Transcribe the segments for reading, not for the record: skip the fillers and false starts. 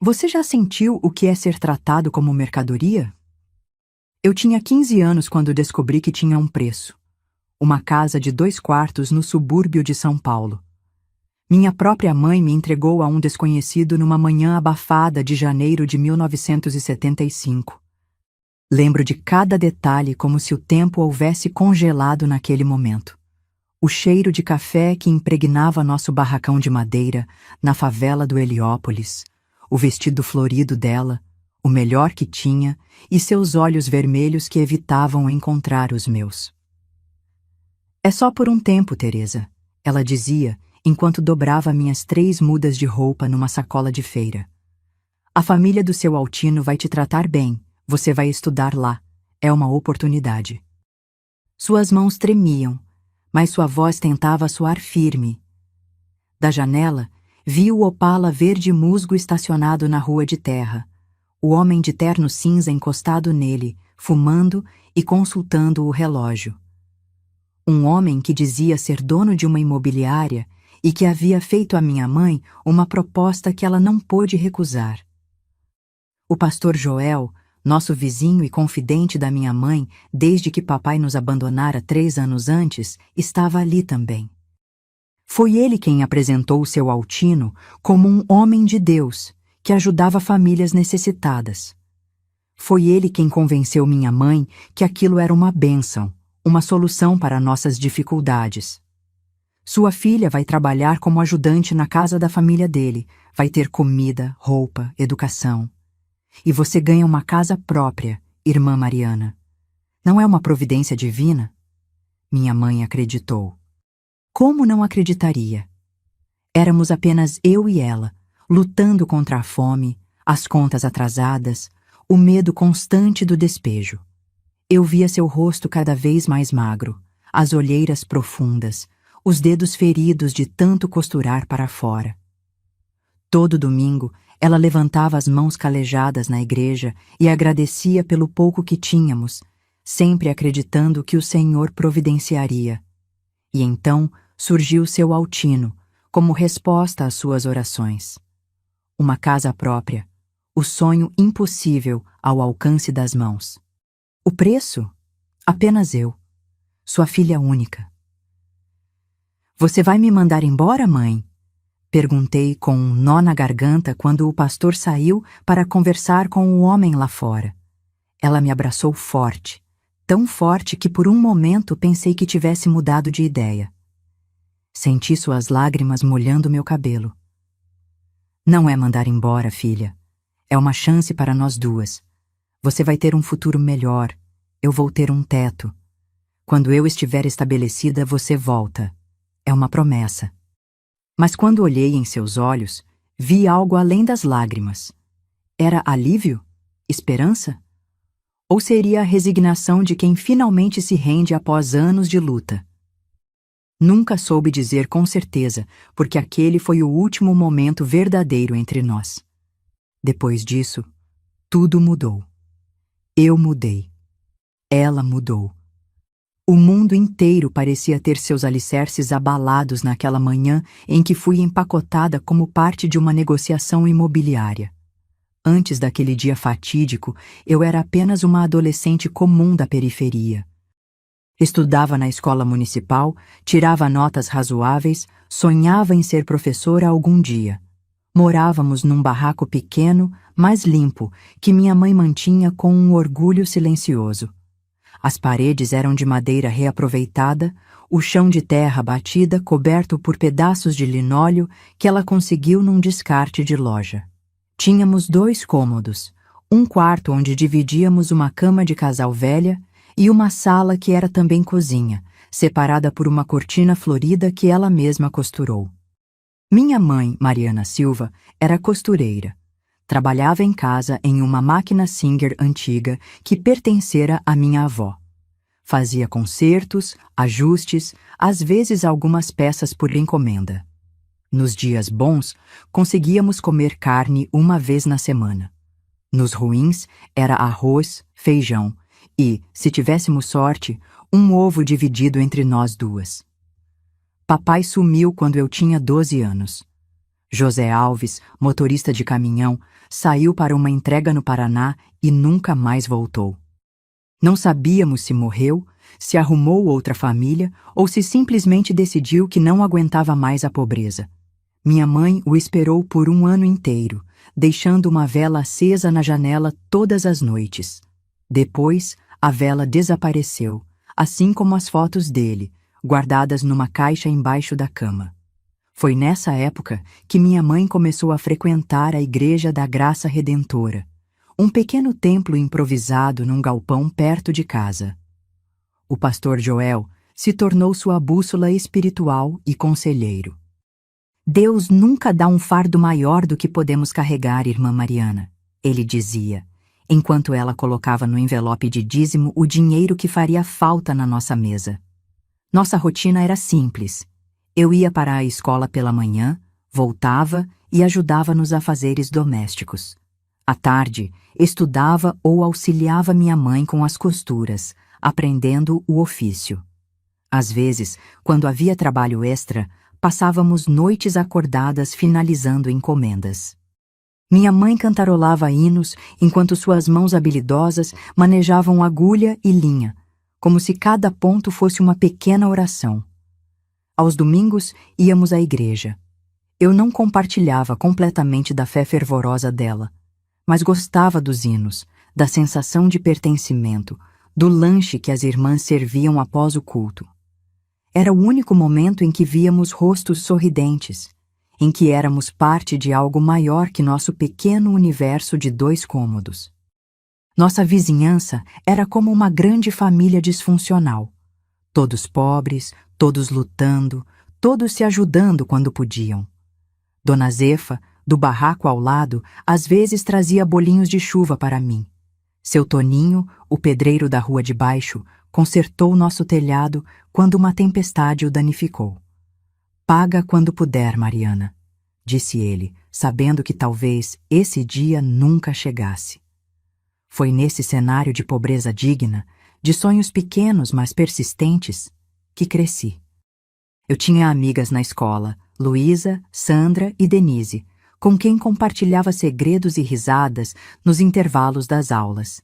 Você já sentiu o que é ser tratado como mercadoria? Eu tinha 15 anos quando descobri que tinha um preço. Uma casa de 2 quartos no subúrbio de São Paulo. Minha própria mãe me entregou a um desconhecido numa manhã abafada de janeiro de 1975. Lembro de cada detalhe como se o tempo houvesse congelado naquele momento. O cheiro de café que impregnava nosso barracão de madeira na favela do Heliópolis, o vestido florido dela, o melhor que tinha, e seus olhos vermelhos que evitavam encontrar os meus. É só por um tempo, Teresa, ela dizia, enquanto dobrava minhas 3 mudas de roupa numa sacola de feira. A família do seu Altino vai te tratar bem, você vai estudar lá, é uma oportunidade. Suas mãos tremiam, mas sua voz tentava soar firme. Da janela, vi o Opala verde musgo estacionado na rua de terra, o homem de terno cinza encostado nele, fumando e consultando o relógio. Um homem que dizia ser dono de uma imobiliária e que havia feito à minha mãe uma proposta que ela não pôde recusar. O pastor Joel, nosso vizinho e confidente da minha mãe desde que papai nos abandonara 3 anos antes, estava ali também. Foi ele quem apresentou o seu Altino como um homem de Deus que ajudava famílias necessitadas. Foi ele quem convenceu minha mãe que aquilo era uma bênção, uma solução para nossas dificuldades. Sua filha vai trabalhar como ajudante na casa da família dele, vai ter comida, roupa, educação. E você ganha uma casa própria, irmã Mariana. Não é uma providência divina? Minha mãe acreditou. Como não acreditaria? Éramos apenas eu e ela, lutando contra a fome, as contas atrasadas, o medo constante do despejo. Eu via seu rosto cada vez mais magro, as olheiras profundas, os dedos feridos de tanto costurar para fora. Todo domingo, ela levantava as mãos calejadas na igreja e agradecia pelo pouco que tínhamos, sempre acreditando que o Senhor providenciaria. E então surgiu seu Altino, como resposta às suas orações. Uma casa própria, o sonho impossível ao alcance das mãos. O preço? Apenas eu, sua filha única. Você vai me mandar embora, mãe? Perguntei com um nó na garganta quando o pastor saiu para conversar com o homem lá fora. Ela me abraçou forte, tão forte que por um momento pensei que tivesse mudado de ideia. Senti suas lágrimas molhando meu cabelo. Não é mandar embora, filha. É uma chance para nós duas. Você vai ter um futuro melhor. Eu vou ter um teto. Quando eu estiver estabelecida, você volta. É uma promessa. Mas quando olhei em seus olhos, vi algo além das lágrimas. Era alívio? Esperança? Ou seria a resignação de quem finalmente se rende após anos de luta? Nunca soube dizer com certeza, porque aquele foi o último momento verdadeiro entre nós. Depois disso, tudo mudou. Eu mudei. Ela mudou. O mundo inteiro parecia ter seus alicerces abalados naquela manhã em que fui empacotada como parte de uma negociação imobiliária. Antes daquele dia fatídico, eu era apenas uma adolescente comum da periferia. Estudava na escola municipal, tirava notas razoáveis, sonhava em ser professora algum dia. Morávamos num barraco pequeno, mas limpo, que minha mãe mantinha com um orgulho silencioso. As paredes eram de madeira reaproveitada, o chão de terra batida coberto por pedaços de linóleo que ela conseguiu num descarte de loja. Tínhamos 2 cômodos, um quarto onde dividíamos uma cama de casal velha e uma sala que era também cozinha, separada por uma cortina florida que ela mesma costurou. Minha mãe, Mariana Silva, era costureira. Trabalhava em casa em uma máquina Singer antiga que pertencera à minha avó. Fazia consertos, ajustes, às vezes algumas peças por encomenda. Nos dias bons, conseguíamos comer carne uma vez na semana. Nos ruins, era arroz, feijão e, se tivéssemos sorte, um ovo dividido entre nós duas. Papai sumiu quando eu tinha 12 anos. José Alves, motorista de caminhão, saiu para uma entrega no Paraná e nunca mais voltou. Não sabíamos se morreu, se arrumou outra família ou se simplesmente decidiu que não aguentava mais a pobreza. Minha mãe o esperou por um ano inteiro, deixando uma vela acesa na janela todas as noites. Depois, a vela desapareceu, assim como as fotos dele, guardadas numa caixa embaixo da cama. Foi nessa época que minha mãe começou a frequentar a Igreja da Graça Redentora, um pequeno templo improvisado num galpão perto de casa. O pastor Joel se tornou sua bússola espiritual e conselheiro. Deus nunca dá um fardo maior do que podemos carregar, irmã Mariana, ele dizia, enquanto ela colocava no envelope de dízimo o dinheiro que faria falta na nossa mesa. Nossa rotina era simples. Eu ia para a escola pela manhã, voltava e ajudava nos afazeres domésticos. À tarde, estudava ou auxiliava minha mãe com as costuras, aprendendo o ofício. Às vezes, quando havia trabalho extra, passávamos noites acordadas finalizando encomendas. Minha mãe cantarolava hinos enquanto suas mãos habilidosas manejavam agulha e linha, como se cada ponto fosse uma pequena oração. Aos domingos, íamos à igreja. Eu não compartilhava completamente da fé fervorosa dela, mas gostava dos hinos, da sensação de pertencimento, do lanche que as irmãs serviam após o culto. Era o único momento em que víamos rostos sorridentes, em que éramos parte de algo maior que nosso pequeno universo de 2 cômodos. Nossa vizinhança era como uma grande família disfuncional. Todos pobres, todos lutando, todos se ajudando quando podiam. Dona Zefa, do barraco ao lado, às vezes trazia bolinhos de chuva para mim. Seu Toninho, o pedreiro da rua de baixo, consertou nosso telhado quando uma tempestade o danificou. "Paga quando puder, Mariana", disse ele, sabendo que talvez esse dia nunca chegasse. Foi nesse cenário de pobreza digna, de sonhos pequenos mas persistentes, que cresci. Eu tinha amigas na escola, Luísa, Sandra e Denise, com quem compartilhava segredos e risadas nos intervalos das aulas.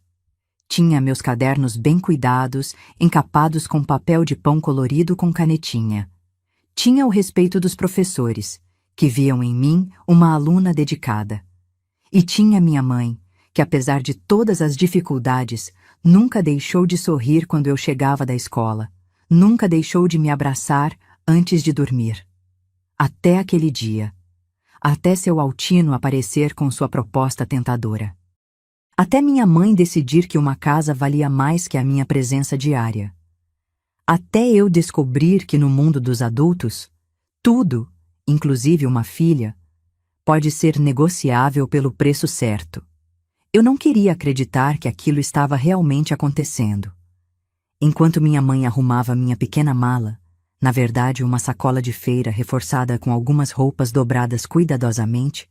Tinha meus cadernos bem cuidados, encapados com papel de pão colorido com canetinha. Tinha o respeito dos professores, que viam em mim uma aluna dedicada. E tinha minha mãe, que apesar de todas as dificuldades, nunca deixou de sorrir quando eu chegava da escola, nunca deixou de me abraçar antes de dormir. Até aquele dia. Até seu Altino aparecer com sua proposta tentadora. Até minha mãe decidir que uma casa valia mais que a minha presença diária. Até eu descobrir que no mundo dos adultos, tudo, inclusive uma filha, pode ser negociável pelo preço certo. Eu não queria acreditar que aquilo estava realmente acontecendo. Enquanto minha mãe arrumava minha pequena mala, na verdade uma sacola de feira reforçada com algumas roupas dobradas cuidadosamente,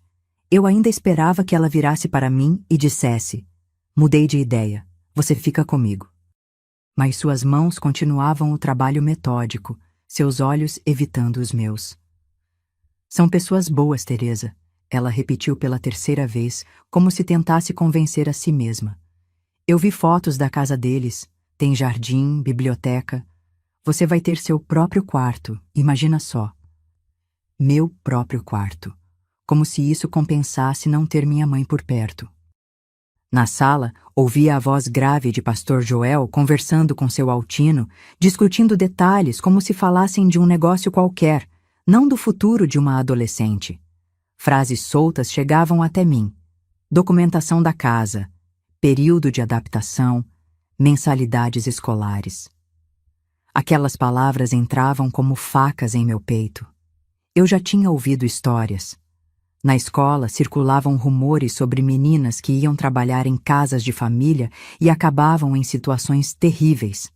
eu ainda esperava que ela virasse para mim e dissesse: "Mudei de ideia, você fica comigo." Mas suas mãos continuavam o trabalho metódico, seus olhos evitando os meus. "São pessoas boas, Teresa", ela repetiu pela 3ª vez, como se tentasse convencer a si mesma. "Eu vi fotos da casa deles, tem jardim, biblioteca. Você vai ter seu próprio quarto, imagina só." Meu próprio quarto. Como se isso compensasse não ter minha mãe por perto. Na sala, ouvia a voz grave de pastor Joel conversando com seu Altino, discutindo detalhes como se falassem de um negócio qualquer, não do futuro de uma adolescente. Frases soltas chegavam até mim. Documentação da casa, período de adaptação, mensalidades escolares. Aquelas palavras entravam como facas em meu peito. Eu já tinha ouvido histórias. Na escola circulavam rumores sobre meninas que iam trabalhar em casas de família e acabavam em situações terríveis.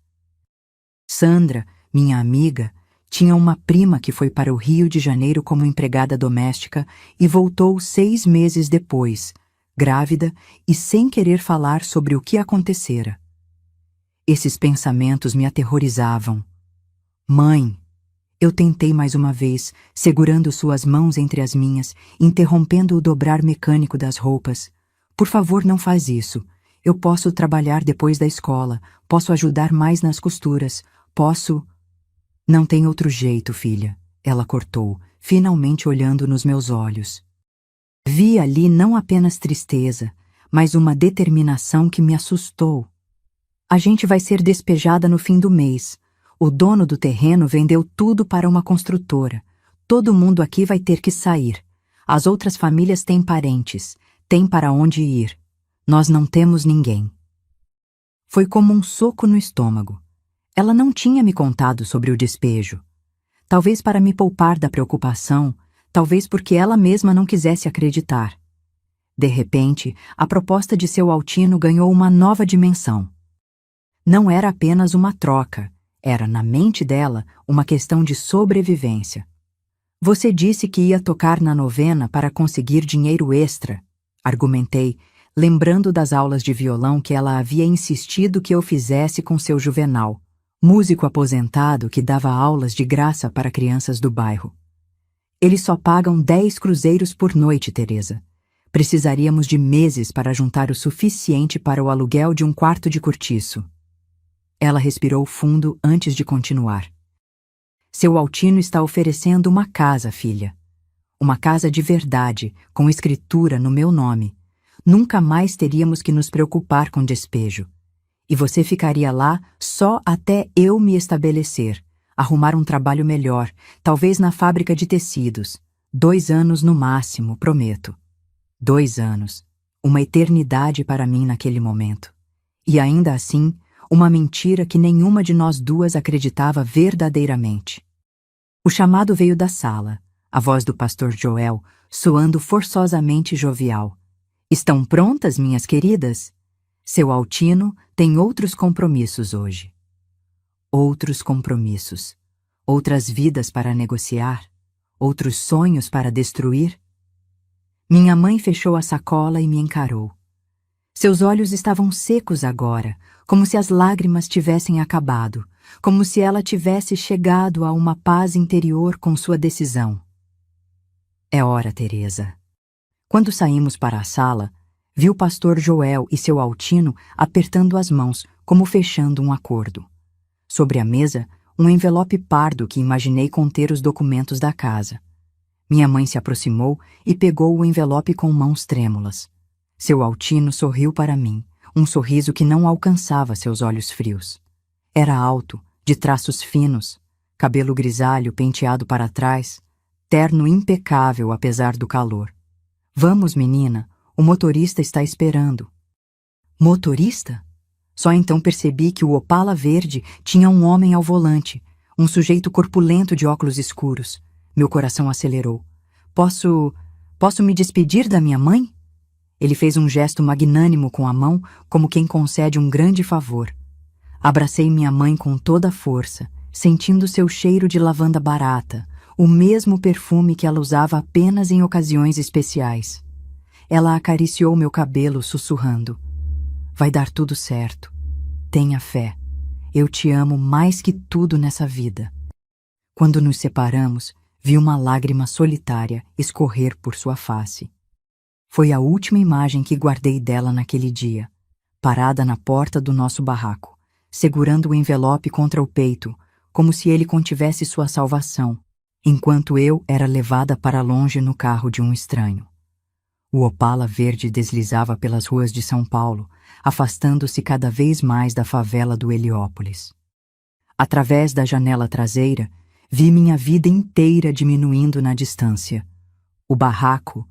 Sandra, minha amiga, tinha uma prima que foi para o Rio de Janeiro como empregada doméstica e voltou 6 meses depois, grávida e sem querer falar sobre o que acontecera. Esses pensamentos me aterrorizavam. Mãe, Eu tentei mais uma vez, segurando suas mãos entre as minhas, interrompendo o dobrar mecânico das roupas. Por favor, não faz isso. Eu posso trabalhar depois da escola, posso ajudar mais nas costuras, posso... Não tem outro jeito, filha, ela cortou, finalmente olhando nos meus olhos. Vi ali não apenas tristeza, mas uma determinação que me assustou. A gente vai ser despejada no fim do mês. O dono do terreno vendeu tudo para uma construtora. Todo mundo aqui vai ter que sair. As outras famílias têm parentes, têm para onde ir. Nós não temos ninguém. Foi como um soco no estômago. Ela não tinha me contado sobre o despejo. Talvez para me poupar da preocupação, talvez porque ela mesma não quisesse acreditar. De repente, a proposta de seu Altino ganhou uma nova dimensão. Não era apenas uma troca, era, na mente dela, uma questão de sobrevivência. Você disse que ia tocar na novena para conseguir dinheiro extra, argumentei, lembrando das aulas de violão que ela havia insistido que eu fizesse com seu Juvenal, músico aposentado que dava aulas de graça para crianças do bairro. Eles só pagam 10 cruzeiros por noite, Teresa. Precisaríamos de meses para juntar o suficiente para o aluguel de um quarto de cortiço. Ela respirou fundo antes de continuar. Seu Altino está oferecendo uma casa, filha. Uma casa de verdade, com escritura no meu nome. Nunca mais teríamos que nos preocupar com despejo. E você ficaria lá só até eu me estabelecer, arrumar um trabalho melhor, talvez na fábrica de tecidos. 2 anos no máximo, prometo. 2 anos. Uma eternidade para mim naquele momento. E ainda assim, uma mentira que nenhuma de nós duas acreditava verdadeiramente. O chamado veio da sala, a voz do pastor Joel, soando forçosamente jovial. Estão prontas, minhas queridas? Seu Altino tem outros compromissos hoje. Outros compromissos. Outras vidas para negociar. Outros sonhos para destruir. Minha mãe fechou a sacola e me encarou. Seus olhos estavam secos agora, como se as lágrimas tivessem acabado, como se ela tivesse chegado a uma paz interior com sua decisão. É hora, Teresa. Quando saímos para a sala, vi o pastor Joel e seu Altino apertando as mãos, como fechando um acordo. Sobre a mesa, um envelope pardo que imaginei conter os documentos da casa. Minha mãe se aproximou e pegou o envelope com mãos trêmulas. Seu Altino sorriu para mim, um sorriso que não alcançava seus olhos frios. Era alto, de traços finos, cabelo grisalho penteado para trás, terno impecável apesar do calor. Vamos, menina, o motorista está esperando. Motorista? Só então percebi que o Opala verde tinha um homem ao volante, um sujeito corpulento de óculos escuros. Meu coração acelerou. Posso me despedir da minha mãe? Ele fez um gesto magnânimo com a mão, como quem concede um grande favor. Abracei minha mãe com toda a força, sentindo seu cheiro de lavanda barata, o mesmo perfume que ela usava apenas em ocasiões especiais. Ela acariciou meu cabelo, sussurrando. Vai dar tudo certo. Tenha fé. Eu te amo mais que tudo nessa vida. Quando nos separamos, vi uma lágrima solitária escorrer por sua face. Foi a última imagem que guardei dela naquele dia, parada na porta do nosso barraco, segurando o envelope contra o peito, como se ele contivesse sua salvação, enquanto eu era levada para longe no carro de um estranho. O Opala verde deslizava pelas ruas de São Paulo, afastando-se cada vez mais da favela do Heliópolis. Através da janela traseira, vi minha vida inteira diminuindo na distância. O barraco,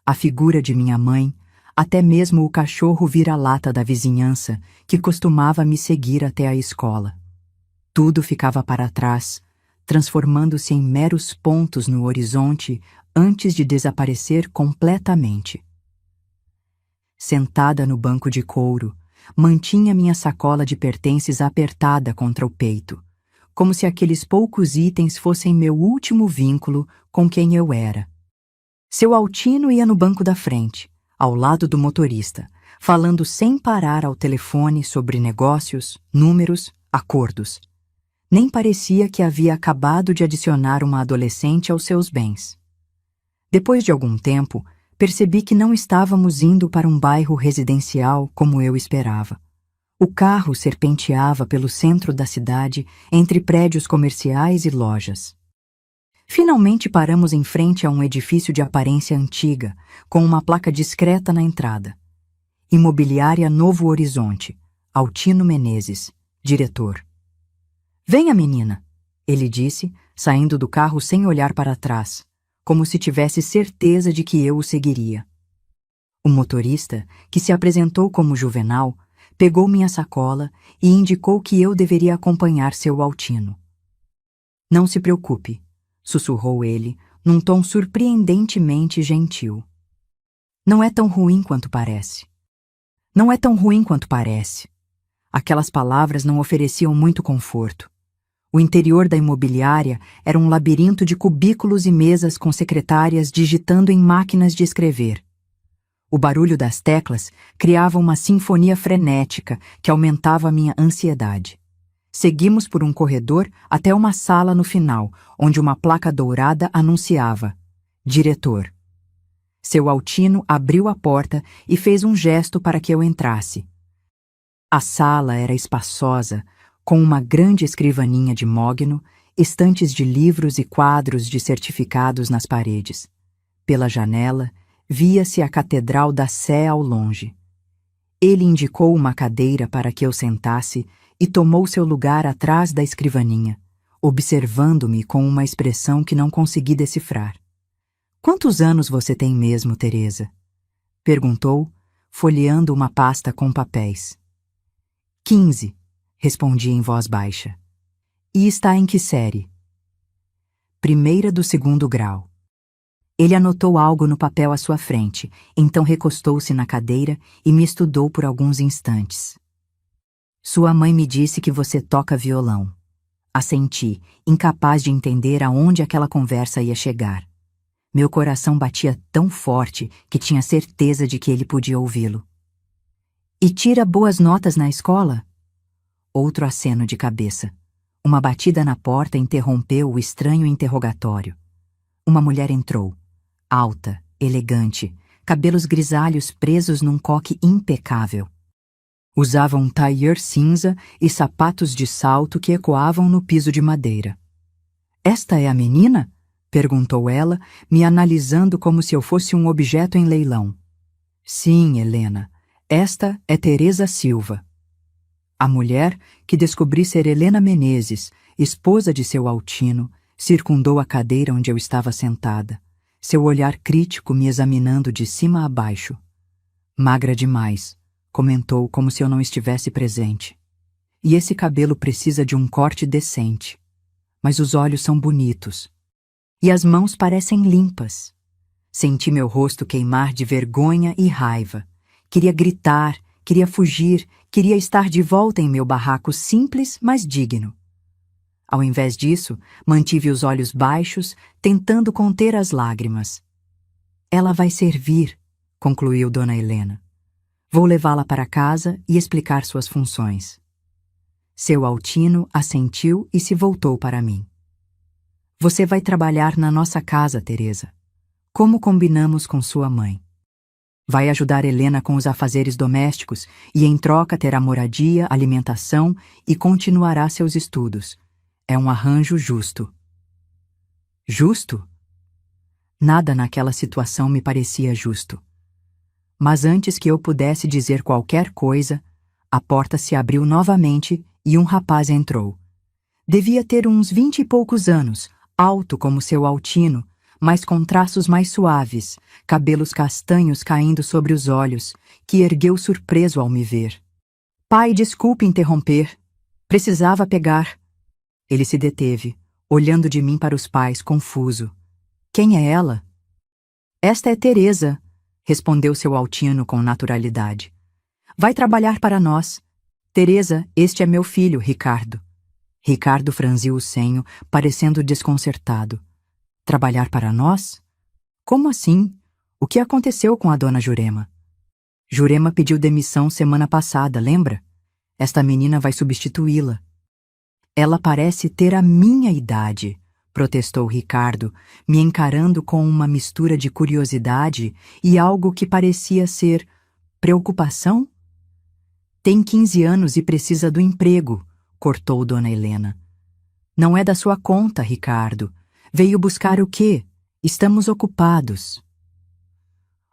a figura de minha mãe, até mesmo o cachorro vira-lata da vizinhança que costumava me seguir até a escola. Tudo ficava para trás, transformando-se em meros pontos no horizonte antes de desaparecer completamente. Sentada no banco de couro, mantinha minha sacola de pertences apertada contra o peito, como se aqueles poucos itens fossem meu último vínculo com quem eu era. Seu Altino ia no banco da frente, ao lado do motorista, falando sem parar ao telefone sobre negócios, números, acordos. Nem parecia que havia acabado de adicionar uma adolescente aos seus bens. Depois de algum tempo, percebi que não estávamos indo para um bairro residencial como eu esperava. O carro serpenteava pelo centro da cidade, entre prédios comerciais e lojas. Finalmente paramos em frente a um edifício de aparência antiga, com uma placa discreta na entrada. Imobiliária Novo Horizonte, Altino Menezes, diretor. Venha, menina, ele disse, saindo do carro sem olhar para trás, como se tivesse certeza de que eu o seguiria. O motorista, que se apresentou como Juvenal, pegou minha sacola e indicou que eu deveria acompanhar seu Altino. Não se preocupe, sussurrou ele, num tom surpreendentemente gentil. Não é tão ruim quanto parece. Não é tão ruim quanto parece. Aquelas palavras não ofereciam muito conforto. O interior da imobiliária era um labirinto de cubículos e mesas com secretárias digitando em máquinas de escrever. O barulho das teclas criava uma sinfonia frenética que aumentava minha ansiedade. Seguimos por um corredor até uma sala no final, onde uma placa dourada anunciava: Diretor. Seu Altino abriu a porta e fez um gesto para que eu entrasse. A sala era espaçosa, com uma grande escrivaninha de mogno, estantes de livros e quadros de certificados nas paredes. Pela janela, via-se a Catedral da Sé ao longe. Ele indicou uma cadeira para que eu sentasse e tomou seu lugar atrás da escrivaninha, observando-me com uma expressão que não consegui decifrar. Quantos anos você tem mesmo, Teresa? Perguntou, folheando uma pasta com papéis. 15, respondi em voz baixa. E está em que série? Primeira do 2º grau. Ele anotou algo no papel à sua frente, então recostou-se na cadeira e me estudou por alguns instantes. Sua mãe me disse que você toca violão. Assenti, incapaz de entender aonde aquela conversa ia chegar. Meu coração batia tão forte que tinha certeza de que ele podia ouvi-lo. E tira boas notas na escola? Outro aceno de cabeça. Uma batida na porta interrompeu o estranho interrogatório. Uma mulher entrou. Alta, elegante, cabelos grisalhos presos num coque impecável. Usava um tailleur cinza e sapatos de salto que ecoavam no piso de madeira. Esta é a menina? Perguntou ela, me analisando como se eu fosse um objeto em leilão. Sim, Helena, esta é Teresa Silva. A mulher, que descobri ser Helena Menezes, esposa de seu Altino, circundou a cadeira onde eu estava sentada, seu olhar crítico me examinando de cima a baixo. Magra demais, comentou como se eu não estivesse presente. E esse cabelo precisa de um corte decente. Mas os olhos são bonitos. E as mãos parecem limpas. Senti meu rosto queimar de vergonha e raiva. Queria gritar, queria fugir, queria estar de volta em meu barraco simples, mas digno. Ao invés disso, mantive os olhos baixos, tentando conter as lágrimas. Ela vai servir, concluiu Dona Helena. Vou levá-la para casa e explicar suas funções. Seu Altino assentiu e se voltou para mim. Você vai trabalhar na nossa casa, Teresa. Como combinamos com sua mãe. Vai ajudar Helena com os afazeres domésticos e, em troca, terá moradia, alimentação e continuará seus estudos. É um arranjo justo. Justo? Nada naquela situação me parecia justo. Mas antes que eu pudesse dizer qualquer coisa, a porta se abriu novamente e um rapaz entrou. Devia ter uns 20 e poucos anos, alto como seu Altino, mas com traços mais suaves, cabelos castanhos caindo sobre os olhos, que ergueu surpreso ao me ver. Pai, desculpe interromper. Precisava pegar. Ele se deteve, olhando de mim para os pais, confuso. Quem é ela? Esta é Teresa, respondeu seu Altino com naturalidade. Vai trabalhar para nós. Teresa, este é meu filho, Ricardo. Ricardo franziu o senho, parecendo desconcertado. Trabalhar para nós? Como assim? O que aconteceu com a dona Jurema? Jurema pediu demissão semana passada, lembra? Esta menina vai substituí-la. Ela parece ter a minha idade, protestou Ricardo, me encarando com uma mistura de curiosidade e algo que parecia ser preocupação. Tem 15 anos e precisa do emprego, cortou Dona Helena. Não é da sua conta, Ricardo. Veio buscar o quê? Estamos ocupados.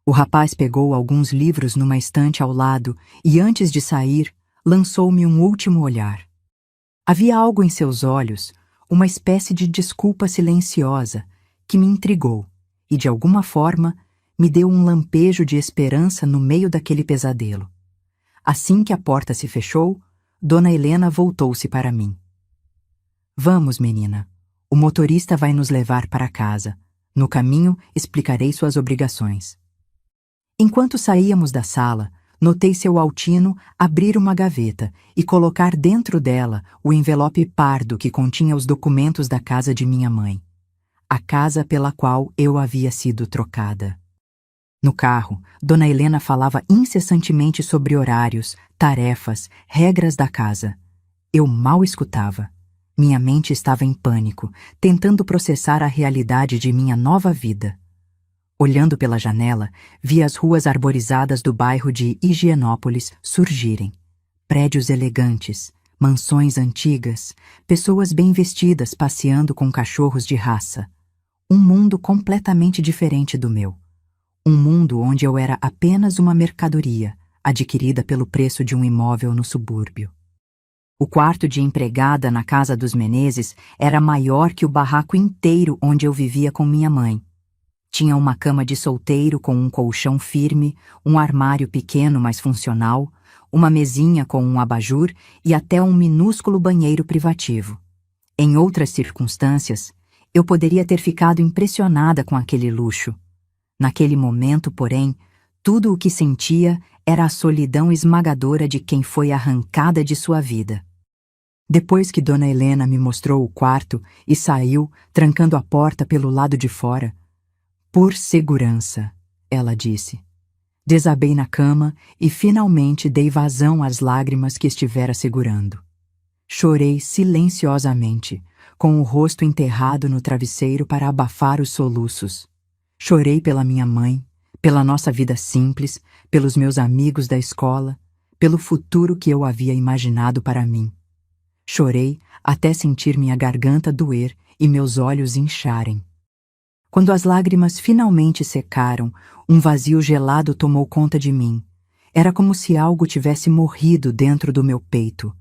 O rapaz pegou alguns livros numa estante ao lado e, antes de sair, lançou-me um último olhar. Havia algo em seus olhos, uma espécie de desculpa silenciosa, que me intrigou e, de alguma forma, me deu um lampejo de esperança no meio daquele pesadelo. Assim que a porta se fechou, Dona Helena voltou-se para mim. Vamos, menina. O motorista vai nos levar para casa. No caminho, explicarei suas obrigações. Enquanto saíamos da sala, notei seu Altino abrir uma gaveta e colocar dentro dela o envelope pardo que continha os documentos da casa de minha mãe, a casa pela qual eu havia sido trocada. No carro, Dona Helena falava incessantemente sobre horários, tarefas, regras da casa. Eu mal escutava. Minha mente estava em pânico, tentando processar a realidade de minha nova vida. Olhando pela janela, vi as ruas arborizadas do bairro de Higienópolis surgirem. Prédios elegantes, mansões antigas, pessoas bem vestidas passeando com cachorros de raça. Um mundo completamente diferente do meu. Um mundo onde eu era apenas uma mercadoria, adquirida pelo preço de um imóvel no subúrbio. O quarto de empregada na casa dos Menezes era maior que o barraco inteiro onde eu vivia com minha mãe. Tinha uma cama de solteiro com um colchão firme, um armário pequeno mas funcional, uma mesinha com um abajur e até um minúsculo banheiro privativo. Em outras circunstâncias, eu poderia ter ficado impressionada com aquele luxo. Naquele momento, porém, tudo o que sentia era a solidão esmagadora de quem foi arrancada de sua vida. Depois que Dona Helena me mostrou o quarto e saiu, trancando a porta pelo lado de fora, "Por segurança", ela disse. Desabei na cama e finalmente dei vazão às lágrimas que estivera segurando. Chorei silenciosamente, com o rosto enterrado no travesseiro para abafar os soluços. Chorei pela minha mãe, pela nossa vida simples, pelos meus amigos da escola, pelo futuro que eu havia imaginado para mim. Chorei até sentir minha garganta doer e meus olhos incharem. Quando as lágrimas finalmente secaram, um vazio gelado tomou conta de mim. Era como se algo tivesse morrido dentro do meu peito.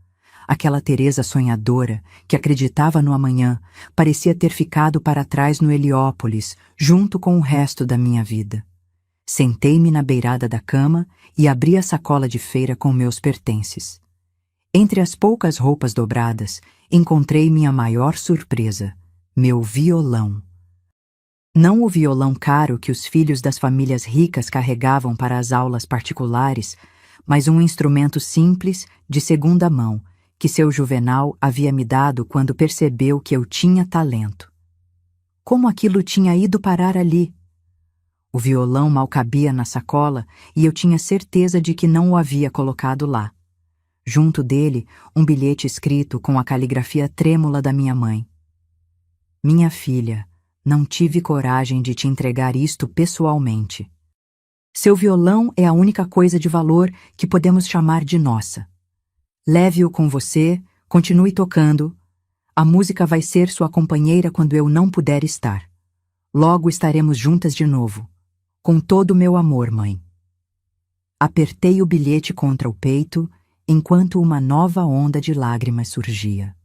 Aquela Teresa sonhadora, que acreditava no amanhã, parecia ter ficado para trás no Heliópolis, junto com o resto da minha vida. Sentei-me na beirada da cama e abri a sacola de feira com meus pertences. Entre as poucas roupas dobradas, encontrei minha maior surpresa: meu violão. Não o violão caro que os filhos das famílias ricas carregavam para as aulas particulares, mas um instrumento simples, de segunda mão, que seu Juvenal havia me dado quando percebeu que eu tinha talento. Como aquilo tinha ido parar ali? O violão mal cabia na sacola e eu tinha certeza de que não o havia colocado lá. Junto dele, um bilhete escrito com a caligrafia trêmula da minha mãe. Minha filha, não tive coragem de te entregar isto pessoalmente. Seu violão é a única coisa de valor que podemos chamar de nossa. Leve-o com você, continue tocando. A música vai ser sua companheira quando eu não puder estar. Logo estaremos juntas de novo. Com todo o meu amor, mãe. Apertei o bilhete contra o peito, enquanto uma nova onda de lágrimas surgia.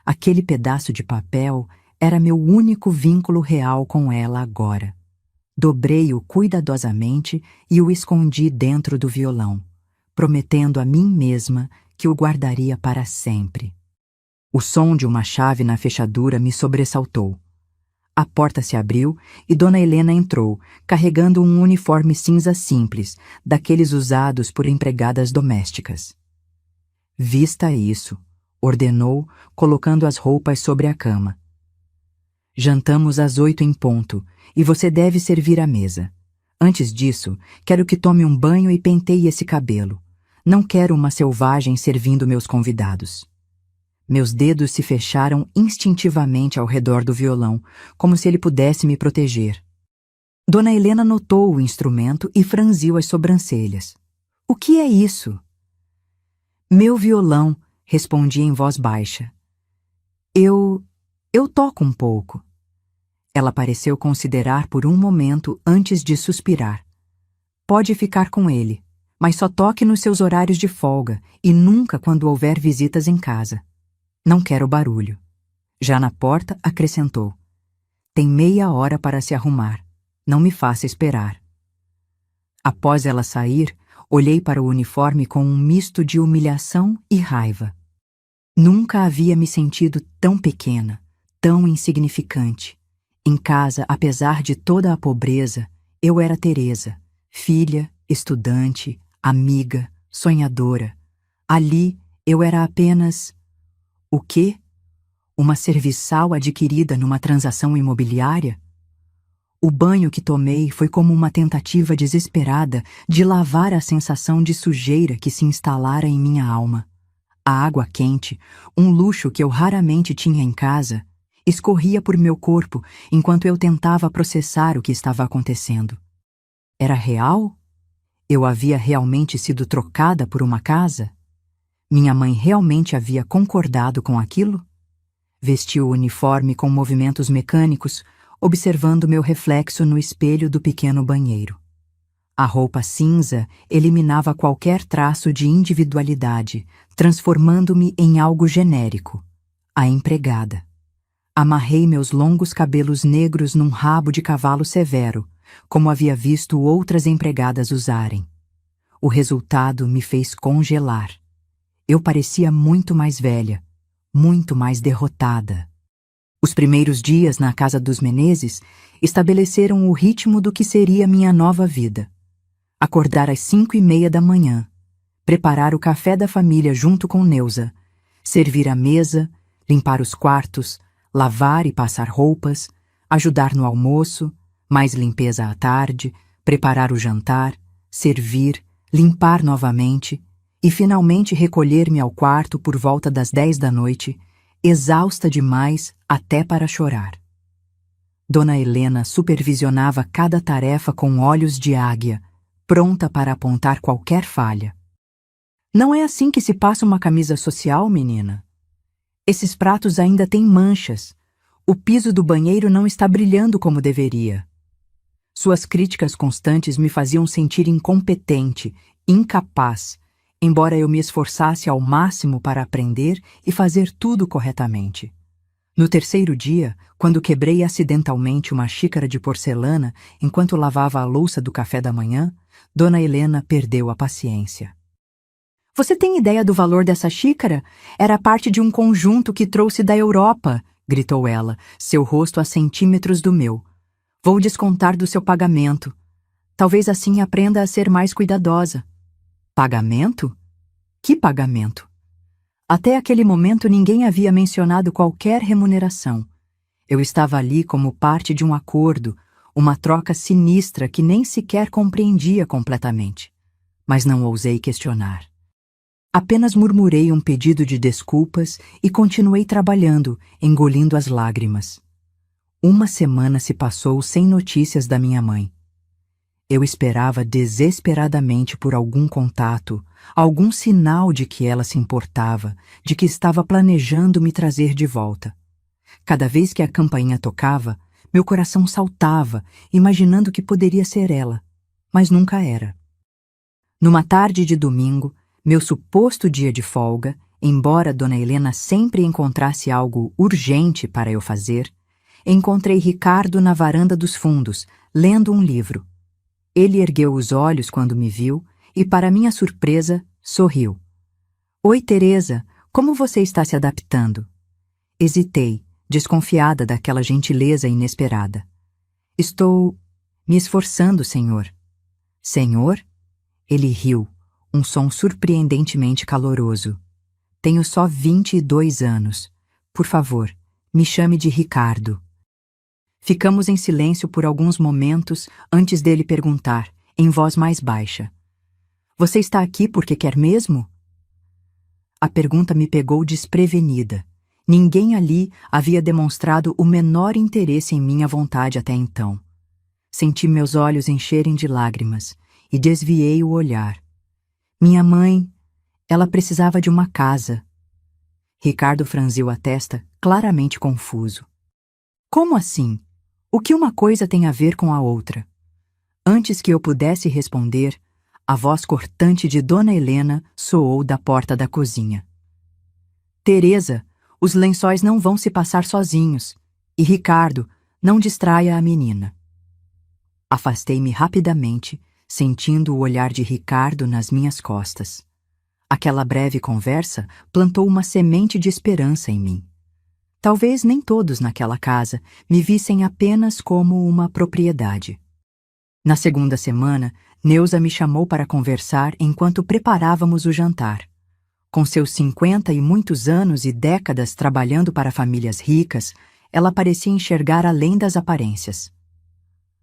Aquele pedaço de papel era meu único vínculo real com ela agora. Dobrei-o cuidadosamente e o escondi dentro do violão, prometendo a mim mesma que o guardaria para sempre. O som de uma chave na fechadura me sobressaltou. A porta se abriu e Dona Helena entrou, carregando um uniforme cinza simples, daqueles usados por empregadas domésticas. "Vista isso", ordenou, colocando as roupas sobre a cama. "Jantamos às 8 em ponto, e você deve servir a mesa. Antes disso, quero que tome um banho e penteie esse cabelo. Não quero uma selvagem servindo meus convidados." Meus dedos se fecharam instintivamente ao redor do violão, como se ele pudesse me proteger. Dona Helena notou o instrumento e franziu as sobrancelhas. O que é isso? Meu violão, respondi em voz baixa. Eu toco um pouco. Ela pareceu considerar por um momento antes de suspirar. Pode ficar com ele, mas só toque nos seus horários de folga e nunca quando houver visitas em casa. Não quero barulho. Já na porta, acrescentou. Tem meia hora para se arrumar. Não me faça esperar. Após ela sair, olhei para o uniforme com um misto de humilhação e raiva. Nunca havia me sentido tão pequena, tão insignificante. Em casa, apesar de toda a pobreza, eu era Teresa, filha, estudante, amiga, sonhadora. Ali, eu era apenas... O quê? Uma serviçal adquirida numa transação imobiliária? O banho que tomei foi como uma tentativa desesperada de lavar a sensação de sujeira que se instalara em minha alma. A água quente, um luxo que eu raramente tinha em casa, escorria por meu corpo enquanto eu tentava processar o que estava acontecendo. Era real? Eu havia realmente sido trocada por uma casa? Minha mãe realmente havia concordado com aquilo? Vesti o uniforme com movimentos mecânicos, observando meu reflexo no espelho do pequeno banheiro. A roupa cinza eliminava qualquer traço de individualidade, transformando-me em algo genérico, a empregada. Amarrei meus longos cabelos negros num rabo de cavalo severo, como havia visto outras empregadas usarem. O resultado me fez congelar. Eu parecia muito mais velha, muito mais derrotada. Os primeiros dias na casa dos Menezes estabeleceram o ritmo do que seria minha nova vida. Acordar às 5:30 da manhã, preparar o café da família junto com Neuza, servir a mesa, limpar os quartos, lavar e passar roupas, ajudar no almoço, mais limpeza à tarde, preparar o jantar, servir, limpar novamente e finalmente recolher-me ao quarto por volta das 10 da noite, exausta demais até para chorar. Dona Helena supervisionava cada tarefa com olhos de águia, pronta para apontar qualquer falha. Não é assim que se passa uma camisa social, menina? Esses pratos ainda têm manchas. O piso do banheiro não está brilhando como deveria. Suas críticas constantes me faziam sentir incompetente, incapaz, embora eu me esforçasse ao máximo para aprender e fazer tudo corretamente. No terceiro dia, quando quebrei acidentalmente uma xícara de porcelana enquanto lavava a louça do café da manhã, Dona Helena perdeu a paciência. Você tem ideia do valor dessa xícara? Era parte de um conjunto que trouxe da Europa, gritou ela, seu rosto a centímetros do meu. Vou descontar do seu pagamento. Talvez assim aprenda a ser mais cuidadosa. Pagamento? Que pagamento? Até aquele momento ninguém havia mencionado qualquer remuneração. Eu estava ali como parte de um acordo, uma troca sinistra que nem sequer compreendia completamente. Mas não ousei questionar. Apenas murmurei um pedido de desculpas e continuei trabalhando, engolindo as lágrimas. Uma semana se passou sem notícias da minha mãe. Eu esperava desesperadamente por algum contato, algum sinal de que ela se importava, de que estava planejando me trazer de volta. Cada vez que a campainha tocava, meu coração saltava, imaginando que poderia ser ela, mas nunca era. Numa tarde de domingo, meu suposto dia de folga, embora Dona Helena sempre encontrasse algo urgente para eu fazer, encontrei Ricardo na varanda dos fundos, lendo um livro. Ele ergueu os olhos quando me viu e, para minha surpresa, sorriu. Oi, Teresa, como você está se adaptando? Hesitei, desconfiada daquela gentileza inesperada. Estou me esforçando, senhor. Senhor? Ele riu, um som surpreendentemente caloroso. Tenho só 22 anos. Por favor, me chame de Ricardo. Ficamos em silêncio por alguns momentos antes dele perguntar, em voz mais baixa. Você está aqui porque quer mesmo? A pergunta me pegou desprevenida. Ninguém ali havia demonstrado o menor interesse em minha vontade até então. Senti meus olhos encherem de lágrimas e desviei o olhar. Minha mãe, ela precisava de uma casa. Ricardo franziu a testa, claramente confuso. Como assim? O que uma coisa tem a ver com a outra? Antes que eu pudesse responder, a voz cortante de Dona Helena soou da porta da cozinha. Teresa, os lençóis não vão se passar sozinhos. E Ricardo, não distraia a menina. Afastei-me rapidamente, sentindo o olhar de Ricardo nas minhas costas. Aquela breve conversa plantou uma semente de esperança em mim. Talvez nem todos naquela casa me vissem apenas como uma propriedade. Na segunda semana, Neuza me chamou para conversar enquanto preparávamos o jantar. Com seus 50 e muitos anos e décadas trabalhando para famílias ricas, ela parecia enxergar além das aparências.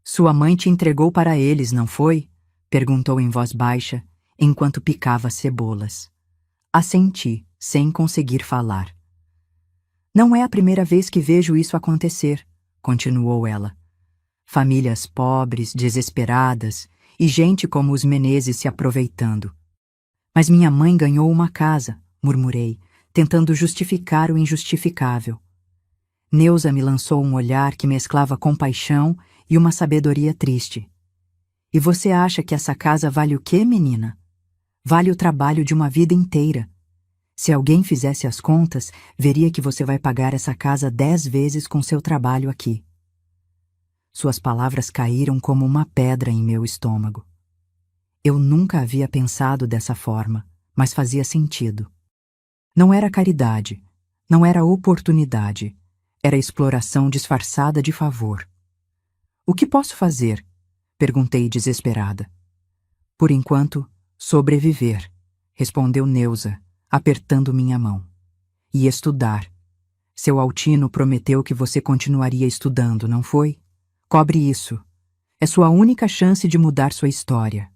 Sua mãe te entregou para eles, não foi? Perguntou em voz baixa, enquanto picava cebolas. Assenti, sem conseguir falar. Não é a primeira vez que vejo isso acontecer, continuou ela. Famílias pobres, desesperadas, e gente como os Menezes se aproveitando. Mas minha mãe ganhou uma casa, murmurei, tentando justificar o injustificável. Neuza me lançou um olhar que mesclava compaixão e uma sabedoria triste. E você acha que essa casa vale o quê, menina? Vale o trabalho de uma vida inteira. Se alguém fizesse as contas, veria que você vai pagar essa casa 10 vezes com seu trabalho aqui. Suas palavras caíram como uma pedra em meu estômago. Eu nunca havia pensado dessa forma, mas fazia sentido. Não era caridade, não era oportunidade, era exploração disfarçada de favor. O que posso fazer? Perguntei desesperada. Por enquanto, sobreviver, respondeu Neuza, apertando minha mão. E estudar. Seu Altino prometeu que você continuaria estudando, não foi? Cobre isso. É sua única chance de mudar sua história.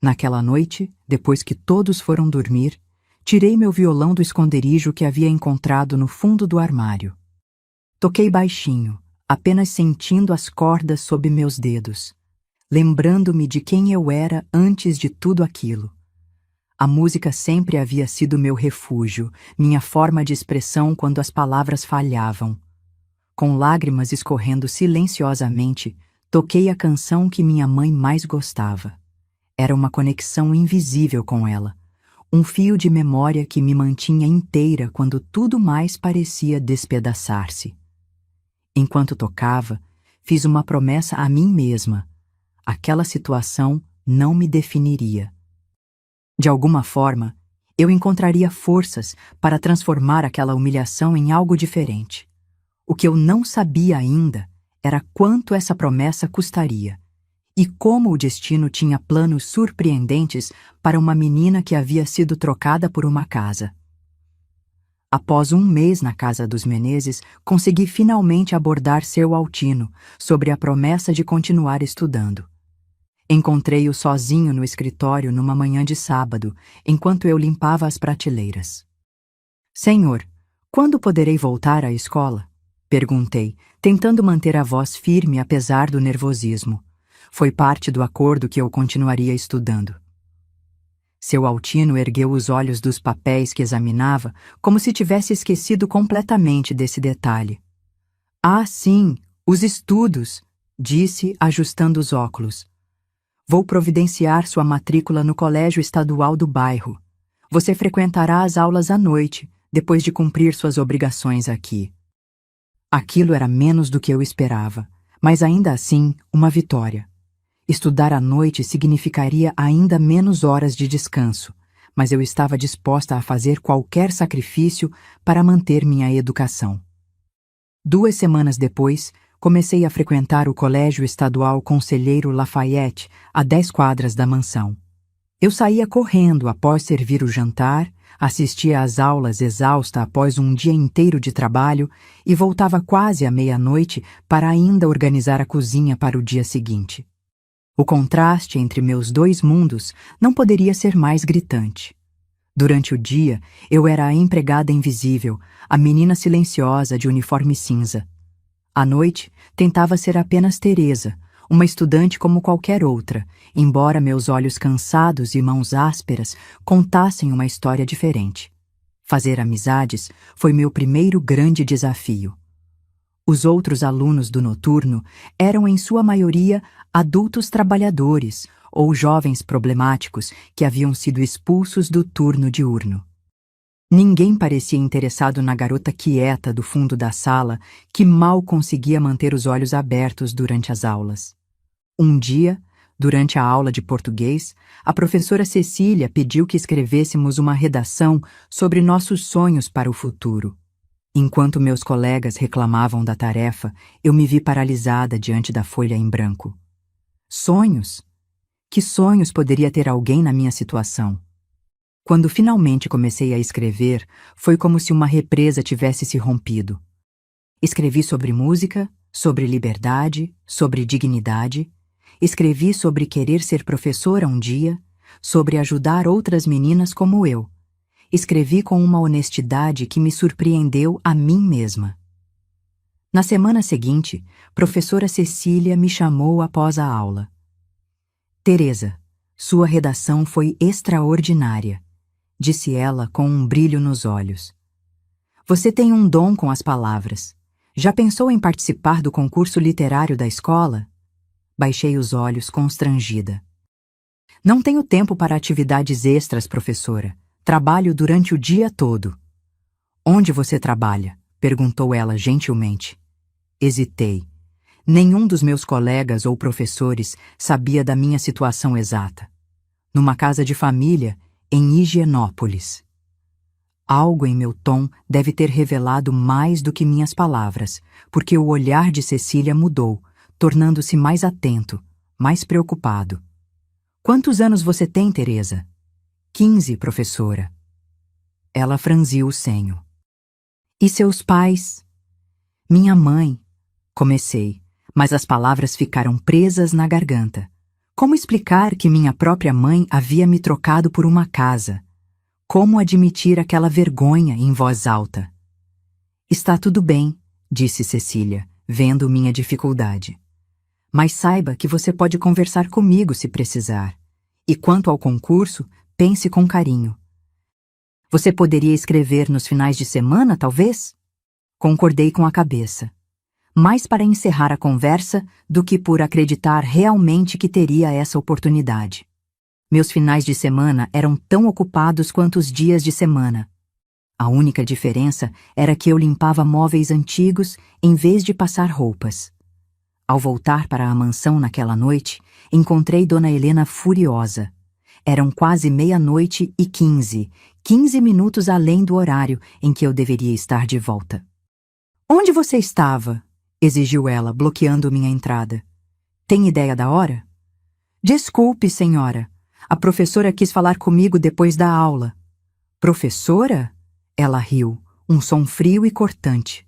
Naquela noite, depois que todos foram dormir, tirei meu violão do esconderijo que havia encontrado no fundo do armário. Toquei baixinho, apenas sentindo as cordas sob meus dedos, lembrando-me de quem eu era antes de tudo aquilo. A música sempre havia sido meu refúgio, minha forma de expressão quando as palavras falhavam. Com lágrimas escorrendo silenciosamente, toquei a canção que minha mãe mais gostava. Era uma conexão invisível com ela, um fio de memória que me mantinha inteira quando tudo mais parecia despedaçar-se. Enquanto tocava, fiz uma promessa a mim mesma. Aquela situação não me definiria. De alguma forma, eu encontraria forças para transformar aquela humilhação em algo diferente. O que eu não sabia ainda era quanto essa promessa custaria e como o destino tinha planos surpreendentes para uma menina que havia sido trocada por uma casa. Após um mês na casa dos Menezes, consegui finalmente abordar seu Altino sobre a promessa de continuar estudando. Encontrei-o sozinho no escritório numa manhã de sábado, enquanto eu limpava as prateleiras. Senhor, quando poderei voltar à escola? Perguntei, tentando manter a voz firme apesar do nervosismo. Foi parte do acordo que eu continuaria estudando. Seu Altino ergueu os olhos dos papéis que examinava, como se tivesse esquecido completamente desse detalhe. Ah, sim, os estudos, disse, ajustando os óculos. Vou providenciar sua matrícula no colégio estadual do bairro. Você frequentará as aulas à noite, depois de cumprir suas obrigações aqui. Aquilo era menos do que eu esperava, mas ainda assim, uma vitória. Estudar à noite significaria ainda menos horas de descanso, mas eu estava disposta a fazer qualquer sacrifício para manter minha educação. 2 semanas depois, comecei a frequentar o Colégio Estadual Conselheiro Lafayette, a 10 quadras da mansão. Eu saía correndo após servir o jantar, assistia às aulas exausta após um dia inteiro de trabalho e voltava quase à meia-noite para ainda organizar a cozinha para o dia seguinte. O contraste entre meus 2 mundos não poderia ser mais gritante. Durante o dia, eu era a empregada invisível, a menina silenciosa de uniforme cinza. À noite, tentava ser apenas Teresa, uma estudante como qualquer outra, embora meus olhos cansados e mãos ásperas contassem uma história diferente. Fazer amizades foi meu primeiro grande desafio. Os outros alunos do noturno eram, em sua maioria, adultos trabalhadores ou jovens problemáticos que haviam sido expulsos do turno diurno. Ninguém parecia interessado na garota quieta do fundo da sala que mal conseguia manter os olhos abertos durante as aulas. Um dia, durante a aula de português, a professora Cecília pediu que escrevêssemos uma redação sobre nossos sonhos para o futuro. Enquanto meus colegas reclamavam da tarefa, eu me vi paralisada diante da folha em branco. Sonhos? Que sonhos poderia ter alguém na minha situação? Quando finalmente comecei a escrever, foi como se uma represa tivesse se rompido. Escrevi sobre música, sobre liberdade, sobre dignidade. Escrevi sobre querer ser professora um dia, sobre ajudar outras meninas como eu. Escrevi com uma honestidade que me surpreendeu a mim mesma. Na semana seguinte, professora Cecília me chamou após a aula. Teresa, sua redação foi extraordinária, disse ela com um brilho nos olhos. Você tem um dom com as palavras. Já pensou em participar do concurso literário da escola? Baixei os olhos, constrangida. Não tenho tempo para atividades extras, professora. Trabalho durante o dia todo. Onde você trabalha? Perguntou ela gentilmente. Hesitei. Nenhum dos meus colegas ou professores sabia da minha situação exata. Numa casa de família, em Higienópolis. Algo em meu tom deve ter revelado mais do que minhas palavras, porque o olhar de Cecília mudou, tornando-se mais atento, mais preocupado. Quantos anos você tem, Teresa? 15, professora. Ela franziu o senho. E seus pais? Minha mãe. Comecei, mas as palavras ficaram presas na garganta. Como explicar que minha própria mãe havia me trocado por uma casa? Como admitir aquela vergonha em voz alta? Está tudo bem, disse Cecília, vendo minha dificuldade. Mas saiba que você pode conversar comigo se precisar. E quanto ao concurso, pense com carinho. Você poderia escrever nos finais de semana, talvez? Concordei com a cabeça. Mais para encerrar a conversa do que por acreditar realmente que teria essa oportunidade. Meus finais de semana eram tão ocupados quanto os dias de semana. A única diferença era que eu limpava móveis antigos em vez de passar roupas. Ao voltar para a mansão naquela noite, encontrei Dona Helena furiosa. Eram quase 00:15, 15 minutos além do horário em que eu deveria estar de volta. Onde você estava? Exigiu ela, bloqueando minha entrada. Tem ideia da hora? Desculpe, senhora. A professora quis falar comigo depois da aula. Professora? Ela riu, um som frio e cortante.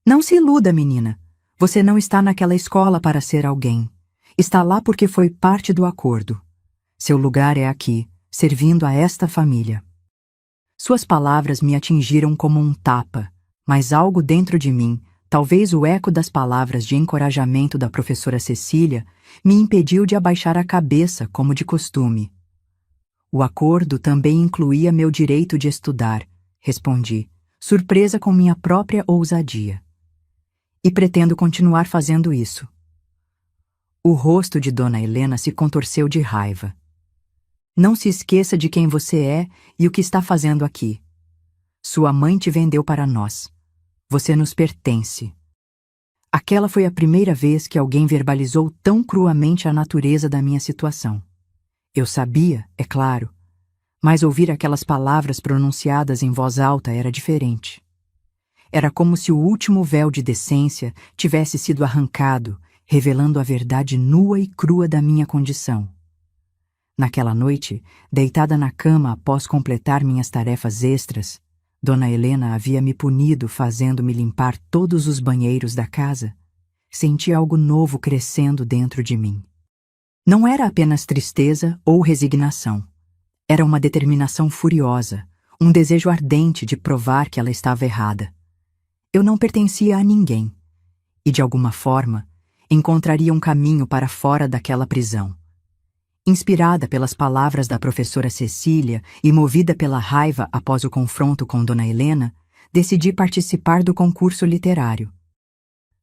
Não se iluda, menina. Você não está naquela escola para ser alguém. Está lá porque foi parte do acordo. Seu lugar é aqui, servindo a esta família. Suas palavras me atingiram como um tapa, mas algo dentro de mim, talvez o eco das palavras de encorajamento da professora Cecília, me impediu de abaixar a cabeça como de costume. O acordo também incluía meu direito de estudar, respondi, surpresa com minha própria ousadia. E pretendo continuar fazendo isso. O rosto de Dona Helena se contorceu de raiva. Não se esqueça de quem você é e o que está fazendo aqui. Sua mãe te vendeu para nós. Você nos pertence. Aquela foi a primeira vez que alguém verbalizou tão cruamente a natureza da minha situação. Eu sabia, é claro, mas ouvir aquelas palavras pronunciadas em voz alta era diferente. Era como se o último véu de decência tivesse sido arrancado, revelando a verdade nua e crua da minha condição. Naquela noite, deitada na cama após completar minhas tarefas extras, Dona Helena havia me punido fazendo-me limpar todos os banheiros da casa. Senti algo novo crescendo dentro de mim. Não era apenas tristeza ou resignação. Era uma determinação furiosa, um desejo ardente de provar que ela estava errada. Eu não pertencia a ninguém, e de alguma forma, encontraria um caminho para fora daquela prisão. Inspirada pelas palavras da professora Cecília e movida pela raiva após o confronto com Dona Helena, decidi participar do concurso literário.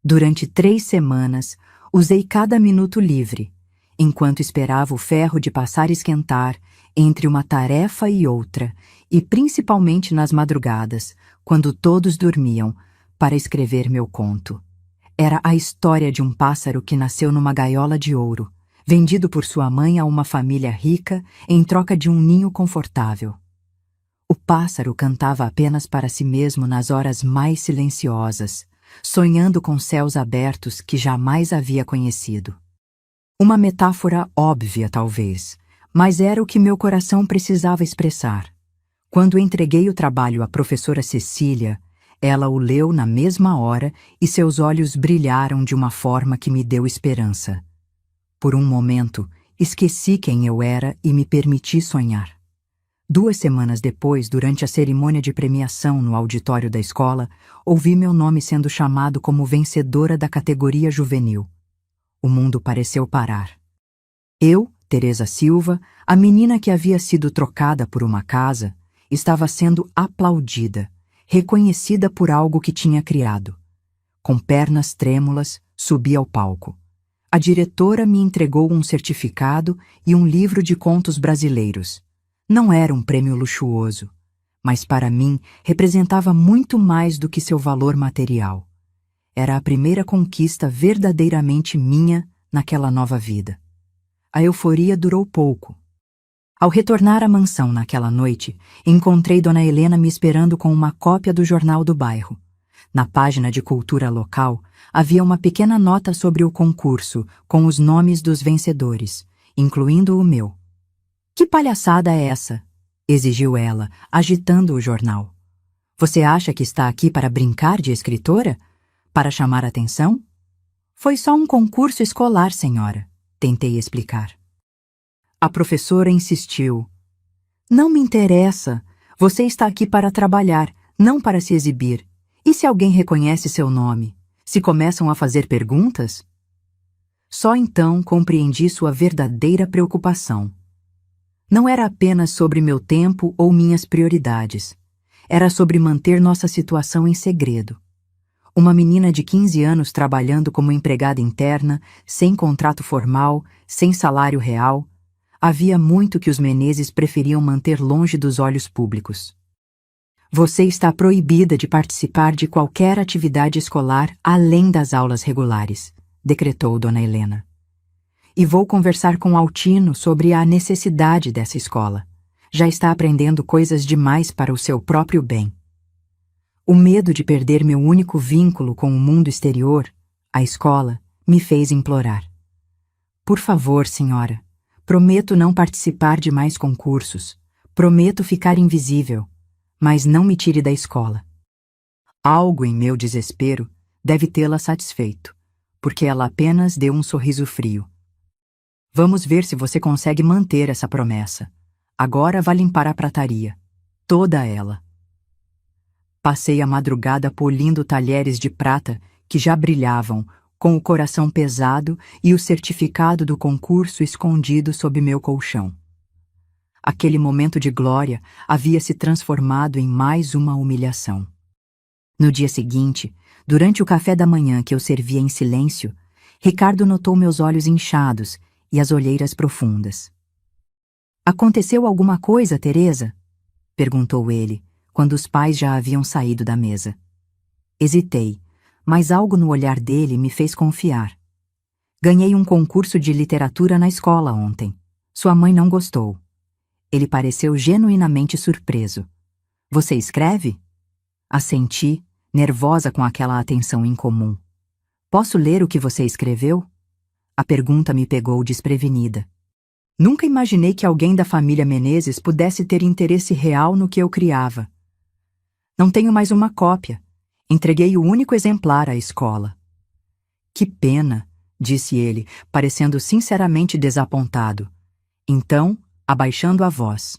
Durante 3 semanas, usei cada minuto livre, enquanto esperava o ferro de passar esquentar entre uma tarefa e outra, e principalmente nas madrugadas, quando todos dormiam, para escrever meu conto. Era a história de um pássaro que nasceu numa gaiola de ouro, vendido por sua mãe a uma família rica em troca de um ninho confortável. O pássaro cantava apenas para si mesmo nas horas mais silenciosas, sonhando com céus abertos que jamais havia conhecido. Uma metáfora óbvia, talvez, mas era o que meu coração precisava expressar. Quando entreguei o trabalho à professora Cecília, ela o leu na mesma hora e seus olhos brilharam de uma forma que me deu esperança. Por um momento, esqueci quem eu era e me permiti sonhar. 2 semanas depois, durante a cerimônia de premiação no auditório da escola, ouvi meu nome sendo chamado como vencedora da categoria juvenil. O mundo pareceu parar. Eu, Teresa Silva, a menina que havia sido trocada por uma casa, estava sendo aplaudida, reconhecida por algo que tinha criado. Com pernas trêmulas, subi ao palco. A diretora me entregou um certificado e um livro de contos brasileiros. Não era um prêmio luxuoso, mas para mim representava muito mais do que seu valor material. Era a primeira conquista verdadeiramente minha naquela nova vida. A euforia durou pouco. Ao retornar à mansão naquela noite, encontrei Dona Helena me esperando com uma cópia do jornal do bairro. Na página de cultura local, havia uma pequena nota sobre o concurso, com os nomes dos vencedores, incluindo o meu. "Que palhaçada é essa?" exigiu ela, agitando o jornal. "Você acha que está aqui para brincar de escritora? Para chamar atenção?" "Foi só um concurso escolar, senhora", tentei explicar. A professora insistiu. "Não me interessa. Você está aqui para trabalhar, não para se exibir. E se alguém reconhece seu nome? Se começam a fazer perguntas?" Só então compreendi sua verdadeira preocupação. Não era apenas sobre meu tempo ou minhas prioridades. Era sobre manter nossa situação em segredo. Uma menina de 15 anos trabalhando como empregada interna, sem contrato formal, sem salário real. Havia muito que os Menezes preferiam manter longe dos olhos públicos. "Você está proibida de participar de qualquer atividade escolar além das aulas regulares", decretou Dona Helena. "E vou conversar com Altino sobre a necessidade dessa escola. Já está aprendendo coisas demais para o seu próprio bem." O medo de perder meu único vínculo com o mundo exterior, a escola, me fez implorar. "Por favor, senhora, prometo não participar de mais concursos. Prometo ficar invisível, mas não me tire da escola." Algo em meu desespero deve tê-la satisfeito, porque ela apenas deu um sorriso frio. "Vamos ver se você consegue manter essa promessa. Agora vá limpar a prataria. Toda ela." Passei a madrugada polindo talheres de prata que já brilhavam, com o coração pesado e o certificado do concurso escondido sob meu colchão. Aquele momento de glória havia se transformado em mais uma humilhação. No dia seguinte, durante o café da manhã que eu servia em silêncio, Ricardo notou meus olhos inchados e as olheiras profundas. "Aconteceu alguma coisa, Teresa?" perguntou ele, quando os pais já haviam saído da mesa. Hesitei, mas algo no olhar dele me fez confiar. "Ganhei um concurso de literatura na escola ontem. Sua mãe não gostou." Ele pareceu genuinamente surpreso. "Você escreve?" Assenti, nervosa com aquela atenção incomum. "Posso ler o que você escreveu?" A pergunta me pegou desprevenida. Nunca imaginei que alguém da família Menezes pudesse ter interesse real no que eu criava. "Não tenho mais uma cópia. Entreguei o único exemplar à escola." "Que pena", disse ele, parecendo sinceramente desapontado. Então, abaixando a voz,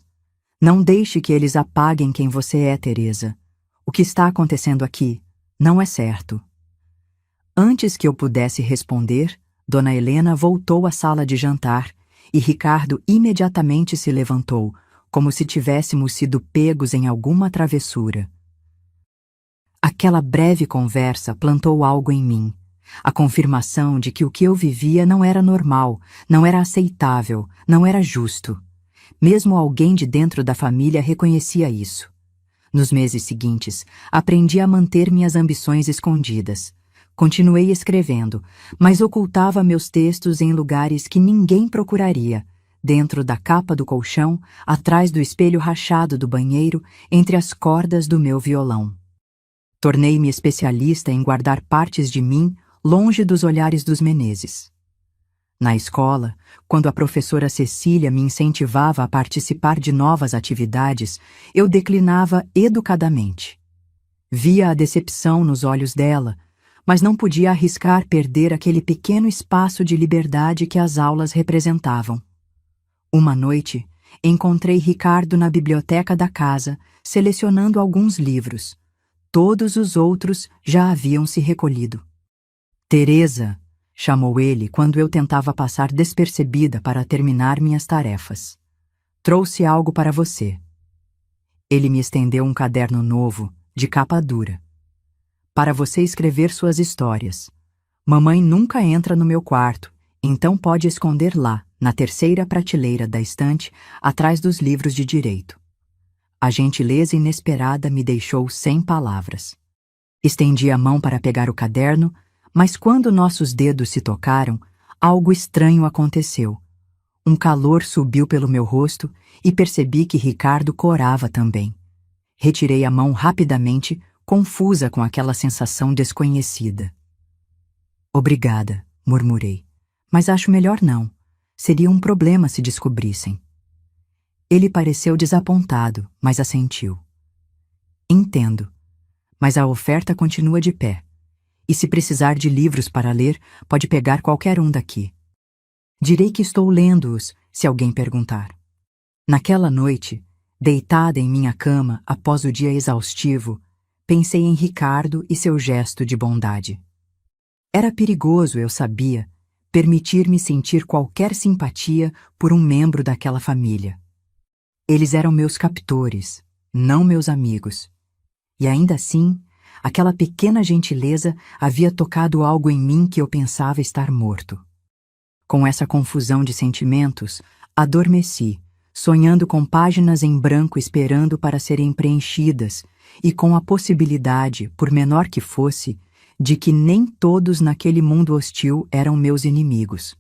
Não deixe que eles apaguem quem você é, Teresa. O que está acontecendo aqui não é certo. Antes que eu pudesse responder, Dona Helena voltou à sala de jantar e Ricardo imediatamente se levantou, como se tivéssemos sido pegos em alguma travessura. Aquela breve conversa plantou algo em mim, a confirmação de que o que eu vivia não era normal, não era aceitável, não era justo. Mesmo alguém de dentro da família reconhecia isso. Nos meses seguintes, aprendi a manter minhas ambições escondidas. Continuei escrevendo, mas ocultava meus textos em lugares que ninguém procuraria, dentro da capa do colchão, atrás do espelho rachado do banheiro, entre as cordas do meu violão. Tornei-me especialista em guardar partes de mim longe dos olhares dos Menezes. Na escola, quando a professora Cecília me incentivava a participar de novas atividades, eu declinava educadamente. Via a decepção nos olhos dela, mas não podia arriscar perder aquele pequeno espaço de liberdade que as aulas representavam. Uma noite, encontrei Ricardo na biblioteca da casa, selecionando alguns livros. Todos os outros já haviam se recolhido. Teresa, chamou ele quando eu tentava passar despercebida para terminar minhas tarefas. Trouxe algo para você. Ele me estendeu um caderno novo, de capa dura. Para você escrever suas histórias. Mamãe nunca entra no meu quarto, então pode esconder lá, na terceira prateleira da estante, atrás dos livros de direito. A gentileza inesperada me deixou sem palavras. Estendi a mão para pegar o caderno, mas quando nossos dedos se tocaram, algo estranho aconteceu. Um calor subiu pelo meu rosto e percebi que Ricardo corava também. Retirei a mão rapidamente, confusa com aquela sensação desconhecida. Obrigada, murmurei, mas acho melhor não. Seria um problema se descobrissem. Ele pareceu desapontado, mas assentiu. Entendo, mas a oferta continua de pé. E se precisar de livros para ler, pode pegar qualquer um daqui. Direi que estou lendo-os, se alguém perguntar. Naquela noite, deitada em minha cama após o dia exaustivo, pensei em Ricardo e seu gesto de bondade. Era perigoso, eu sabia, permitir-me sentir qualquer simpatia por um membro daquela família. Eles eram meus captores, não meus amigos. E ainda assim, aquela pequena gentileza havia tocado algo em mim que eu pensava estar morto. Com essa confusão de sentimentos, adormeci, sonhando com páginas em branco esperando para serem preenchidas e com a possibilidade, por menor que fosse, de que nem todos naquele mundo hostil eram meus inimigos.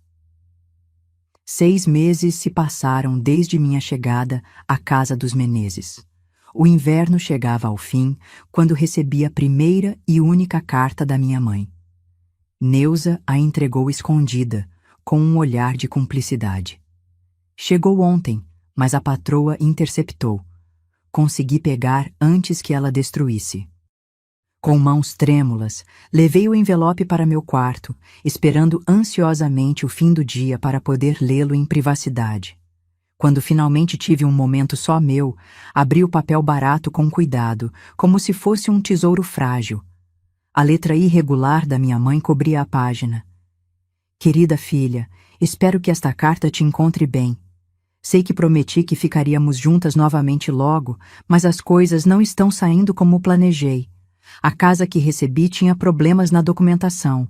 6 meses se passaram desde minha chegada à casa dos Menezes. O inverno chegava ao fim quando recebi a primeira e única carta da minha mãe. Neuza a entregou escondida, com um olhar de cumplicidade. Chegou ontem, mas a patroa interceptou. Consegui pegar antes que ela destruísse. Com mãos trêmulas, levei o envelope para meu quarto, esperando ansiosamente o fim do dia para poder lê-lo em privacidade. Quando finalmente tive um momento só meu, abri o papel barato com cuidado, como se fosse um tesouro frágil. A letra irregular da minha mãe cobria a página. Querida filha, espero que esta carta te encontre bem. Sei que prometi que ficaríamos juntas novamente logo, mas as coisas não estão saindo como planejei. A casa que recebi tinha problemas na documentação.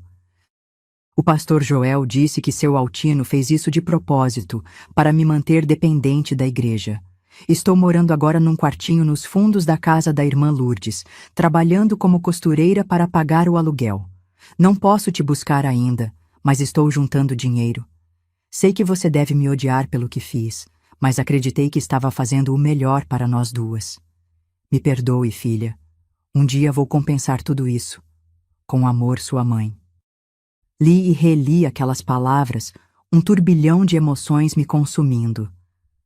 O pastor Joel disse que seu Altino fez isso de propósito, para me manter dependente da igreja. Estou morando agora num quartinho nos fundos da casa da irmã Lourdes, trabalhando como costureira para pagar o aluguel. Não posso te buscar ainda, mas estou juntando dinheiro. Sei que você deve me odiar pelo que fiz, mas acreditei que estava fazendo o melhor para nós duas. Me perdoe, filha. Um dia vou compensar tudo isso. Com amor, sua mãe. Li e reli aquelas palavras, um turbilhão de emoções me consumindo.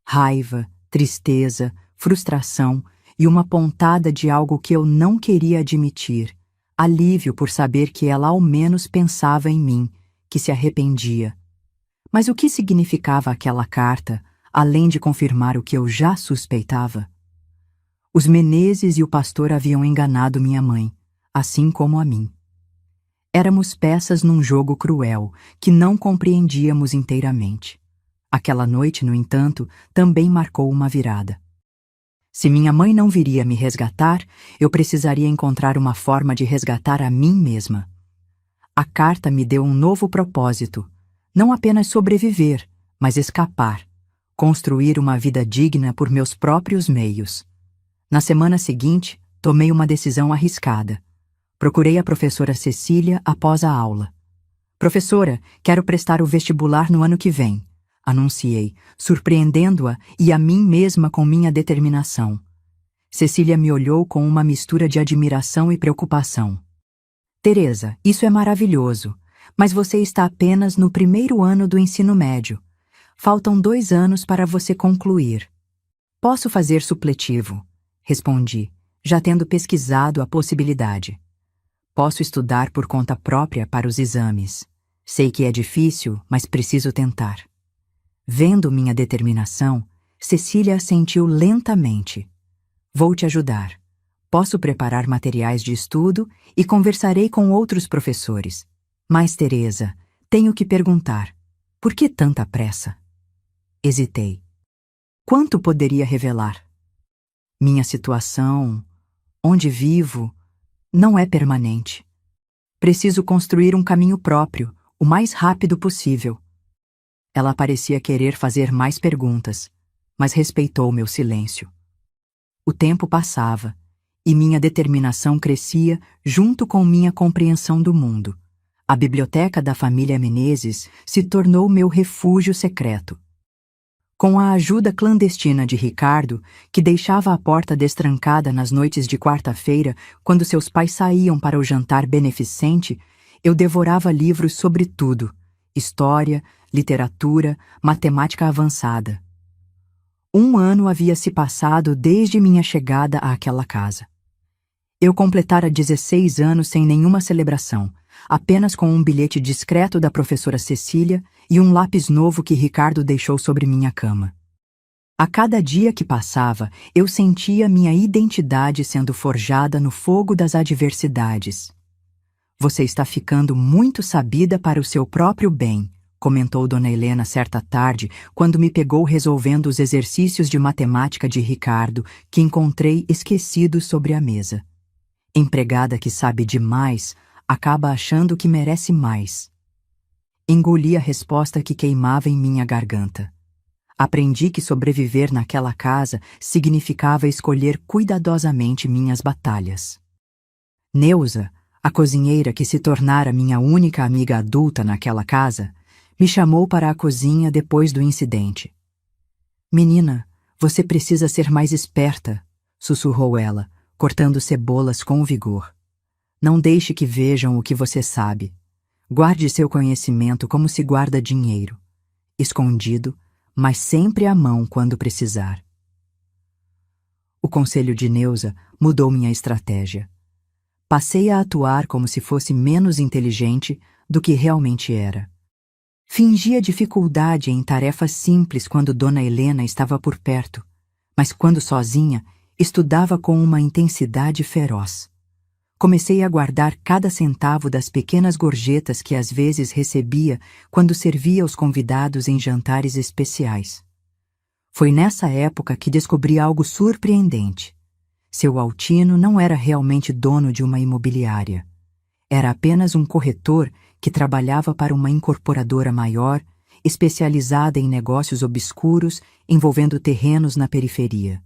Raiva, tristeza, frustração e uma pontada de algo que eu não queria admitir. Alívio por saber que ela ao menos pensava em mim, que se arrependia. Mas o que significava aquela carta, além de confirmar o que eu já suspeitava. Os Menezes e o pastor haviam enganado minha mãe, assim como a mim. Éramos peças num jogo cruel, que não compreendíamos inteiramente. Aquela noite, no entanto, também marcou uma virada. Se minha mãe não viria me resgatar, eu precisaria encontrar uma forma de resgatar a mim mesma. A carta me deu um novo propósito: não apenas sobreviver, mas escapar, construir uma vida digna por meus próprios meios. Na semana seguinte, tomei uma decisão arriscada. Procurei a professora Cecília após a aula. "Professora, quero prestar o vestibular no ano que vem", anunciei, surpreendendo-a e a mim mesma com minha determinação. Cecília me olhou com uma mistura de admiração e preocupação. "Teresa, isso é maravilhoso, mas você está apenas no primeiro ano do ensino médio. Faltam 2 anos para você concluir." "Posso fazer supletivo", respondi, já tendo pesquisado a possibilidade. "Posso estudar por conta própria para os exames. Sei que é difícil, mas preciso tentar." Vendo minha determinação, Cecília assentiu lentamente. "Vou te ajudar. Posso preparar materiais de estudo e conversarei com outros professores. Mas, Teresa, tenho que perguntar: por que tanta pressa?" Hesitei. Quanto poderia revelar? Minha situação, onde vivo, não é permanente. Preciso construir um caminho próprio, o mais rápido possível. Ela parecia querer fazer mais perguntas, mas respeitou meu silêncio. O tempo passava, e minha determinação crescia junto com minha compreensão do mundo. A biblioteca da família Menezes se tornou meu refúgio secreto. Com a ajuda clandestina de Ricardo, que deixava a porta destrancada nas noites de quarta-feira, quando seus pais saíam para o jantar beneficente, eu devorava livros sobre tudo: história, literatura, matemática avançada. 1 ano havia se passado desde minha chegada àquela casa. Eu completara 16 anos sem nenhuma celebração, apenas com um bilhete discreto da professora Cecília e um lápis novo que Ricardo deixou sobre minha cama. A cada dia que passava, eu sentia minha identidade sendo forjada no fogo das adversidades. "Você está ficando muito sabida para o seu próprio bem", comentou Dona Helena certa tarde, quando me pegou resolvendo os exercícios de matemática de Ricardo, que encontrei esquecidos sobre a mesa. Empregada que sabe demais acaba achando que merece mais. Engoli a resposta que queimava em minha garganta. Aprendi que sobreviver naquela casa significava escolher cuidadosamente minhas batalhas. Neuza, a cozinheira que se tornara minha única amiga adulta naquela casa, me chamou para a cozinha depois do incidente. "Menina, você precisa ser mais esperta", sussurrou ela, cortando cebolas com vigor. "Não deixe que vejam o que você sabe. Guarde seu conhecimento como se guarda dinheiro, escondido, mas sempre à mão quando precisar." O conselho de Neuza mudou minha estratégia. Passei a atuar como se fosse menos inteligente do que realmente era. Fingia dificuldade em tarefas simples quando Dona Helena estava por perto, mas quando sozinha, estudava com uma intensidade feroz. Comecei a guardar cada centavo das pequenas gorjetas que às vezes recebia quando servia aos convidados em jantares especiais. Foi nessa época que descobri algo surpreendente. Seu Altino não era realmente dono de uma imobiliária. Era apenas um corretor que trabalhava para uma incorporadora maior, especializada em negócios obscuros envolvendo terrenos na periferia.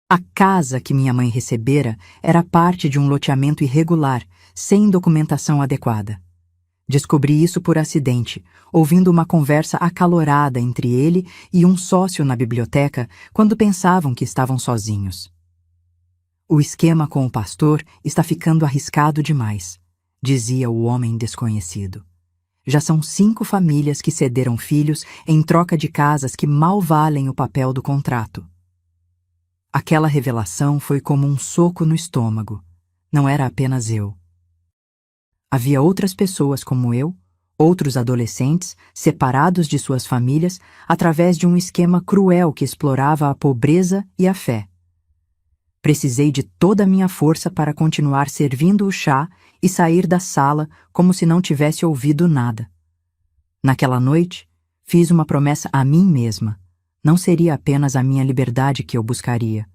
A casa que minha mãe recebera era parte de um loteamento irregular, sem documentação adequada. Descobri isso por acidente, ouvindo uma conversa acalorada entre ele e um sócio na biblioteca quando pensavam que estavam sozinhos. "O esquema com o pastor está ficando arriscado demais", dizia o homem desconhecido. "Já são 5 famílias que cederam filhos em troca de casas que mal valem o papel do contrato." Aquela revelação foi como um soco no estômago. Não era apenas eu. Havia outras pessoas como eu, Outros adolescentes, separados de suas famílias, através de um esquema cruel que explorava a pobreza e a fé. Precisei de toda a minha força para continuar servindo o chá e sair da sala como se não tivesse ouvido nada. Naquela noite, fiz uma promessa a mim mesma. Não seria apenas a minha liberdade que eu buscaria.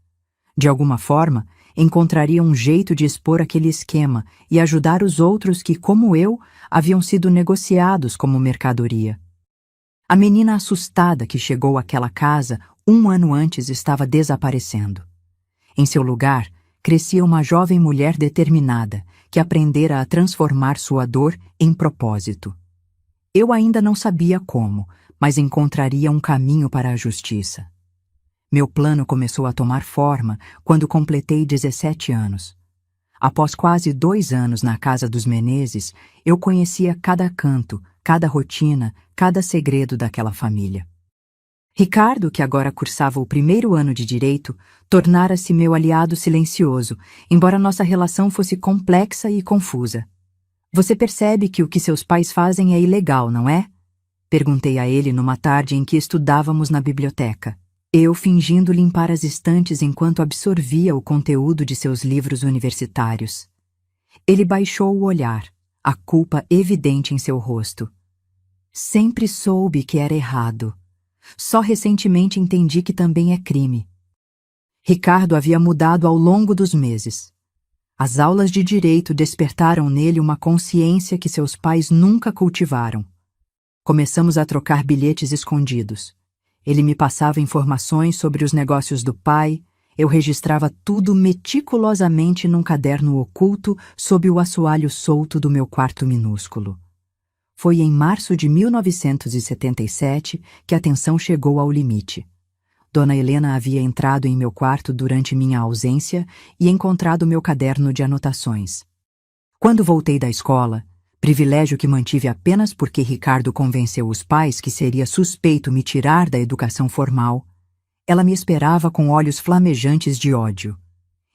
De alguma forma, encontraria um jeito de expor aquele esquema e ajudar os outros que, como eu, haviam sido negociados como mercadoria. A menina assustada que chegou àquela casa 1 ano antes estava desaparecendo. Em seu lugar, crescia uma jovem mulher determinada, que aprendera a transformar sua dor em propósito. Eu ainda não sabia como, mas encontraria um caminho para a justiça. Meu plano começou a tomar forma quando completei 17 anos. Após quase 2 anos na casa dos Menezes, eu conhecia cada canto, cada rotina, cada segredo daquela família. Ricardo, que agora cursava o 1º ano de Direito, tornara-se meu aliado silencioso, embora nossa relação fosse complexa e confusa. Você percebe que o que seus pais fazem é ilegal, não é? Perguntei a ele numa tarde em que estudávamos na biblioteca. Eu fingindo limpar as estantes enquanto absorvia o conteúdo de seus livros universitários. Ele baixou o olhar, a culpa evidente em seu rosto. Sempre soube que era errado. Só recentemente entendi que também é crime. Ricardo havia mudado ao longo dos meses. As aulas de direito despertaram nele uma consciência que seus pais nunca cultivaram. Começamos a trocar bilhetes escondidos. Ele me passava informações sobre os negócios do pai, eu registrava tudo meticulosamente num caderno oculto sob o assoalho solto do meu quarto minúsculo. Foi em março de 1977 que a tensão chegou ao limite. Dona Helena havia entrado em meu quarto durante minha ausência e encontrado meu caderno de anotações. Quando voltei da escola, privilégio que mantive apenas porque Ricardo convenceu os pais que seria suspeito me tirar da educação formal, ela me esperava com olhos flamejantes de ódio.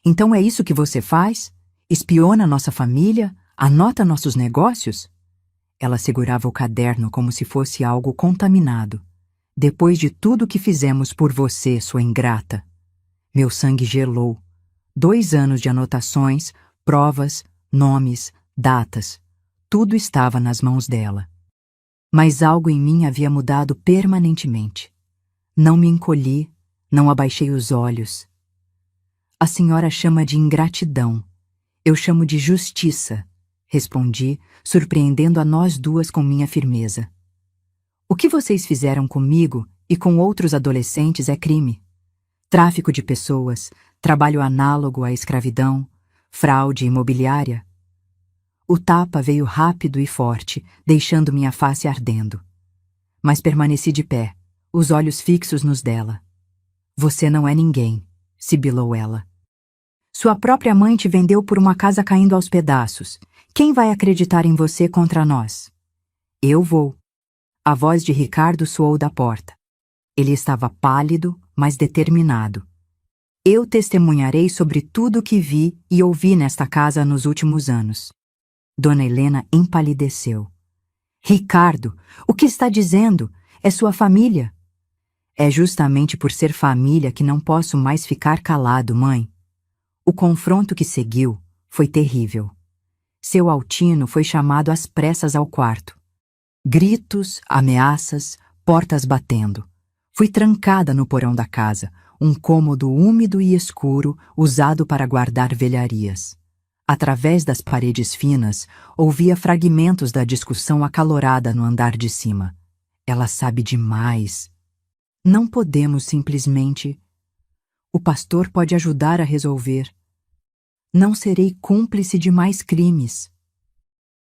Então é isso que você faz? Espiona nossa família? Anota nossos negócios? Ela segurava o caderno como se fosse algo contaminado. Depois de tudo que fizemos por você, sua ingrata. Meu sangue gelou. 2 anos de anotações, provas, nomes, datas. Tudo estava nas mãos dela. Mas algo em mim havia mudado permanentemente. Não me encolhi, não abaixei os olhos. A senhora chama de ingratidão. Eu chamo de justiça, respondi, surpreendendo a nós duas com minha firmeza. O que vocês fizeram comigo e com outros adolescentes é crime. Tráfico de pessoas, trabalho análogo à escravidão, fraude imobiliária. O tapa veio rápido e forte, deixando minha face ardendo. Mas permaneci de pé, os olhos fixos nos dela. Você não é ninguém, sibilou ela. Sua própria mãe te vendeu por uma casa caindo aos pedaços. Quem vai acreditar em você contra nós? Eu vou. A voz de Ricardo soou da porta. Ele estava pálido, mas determinado. Eu testemunharei sobre tudo o que vi e ouvi nesta casa nos últimos anos. Dona Helena empalideceu. Ricardo, o que está dizendo? É sua família. É justamente por ser família que não posso mais ficar calado, mãe. O confronto que seguiu foi terrível. Seu Altino foi chamado às pressas ao quarto. Gritos, ameaças, portas batendo. Fui trancada no porão da casa, um cômodo úmido e escuro usado para guardar velharias. Através das paredes finas, ouvia fragmentos da discussão acalorada no andar de cima. Ela sabe demais. Não podemos simplesmente... O pastor pode ajudar a resolver. Não serei cúmplice de mais crimes.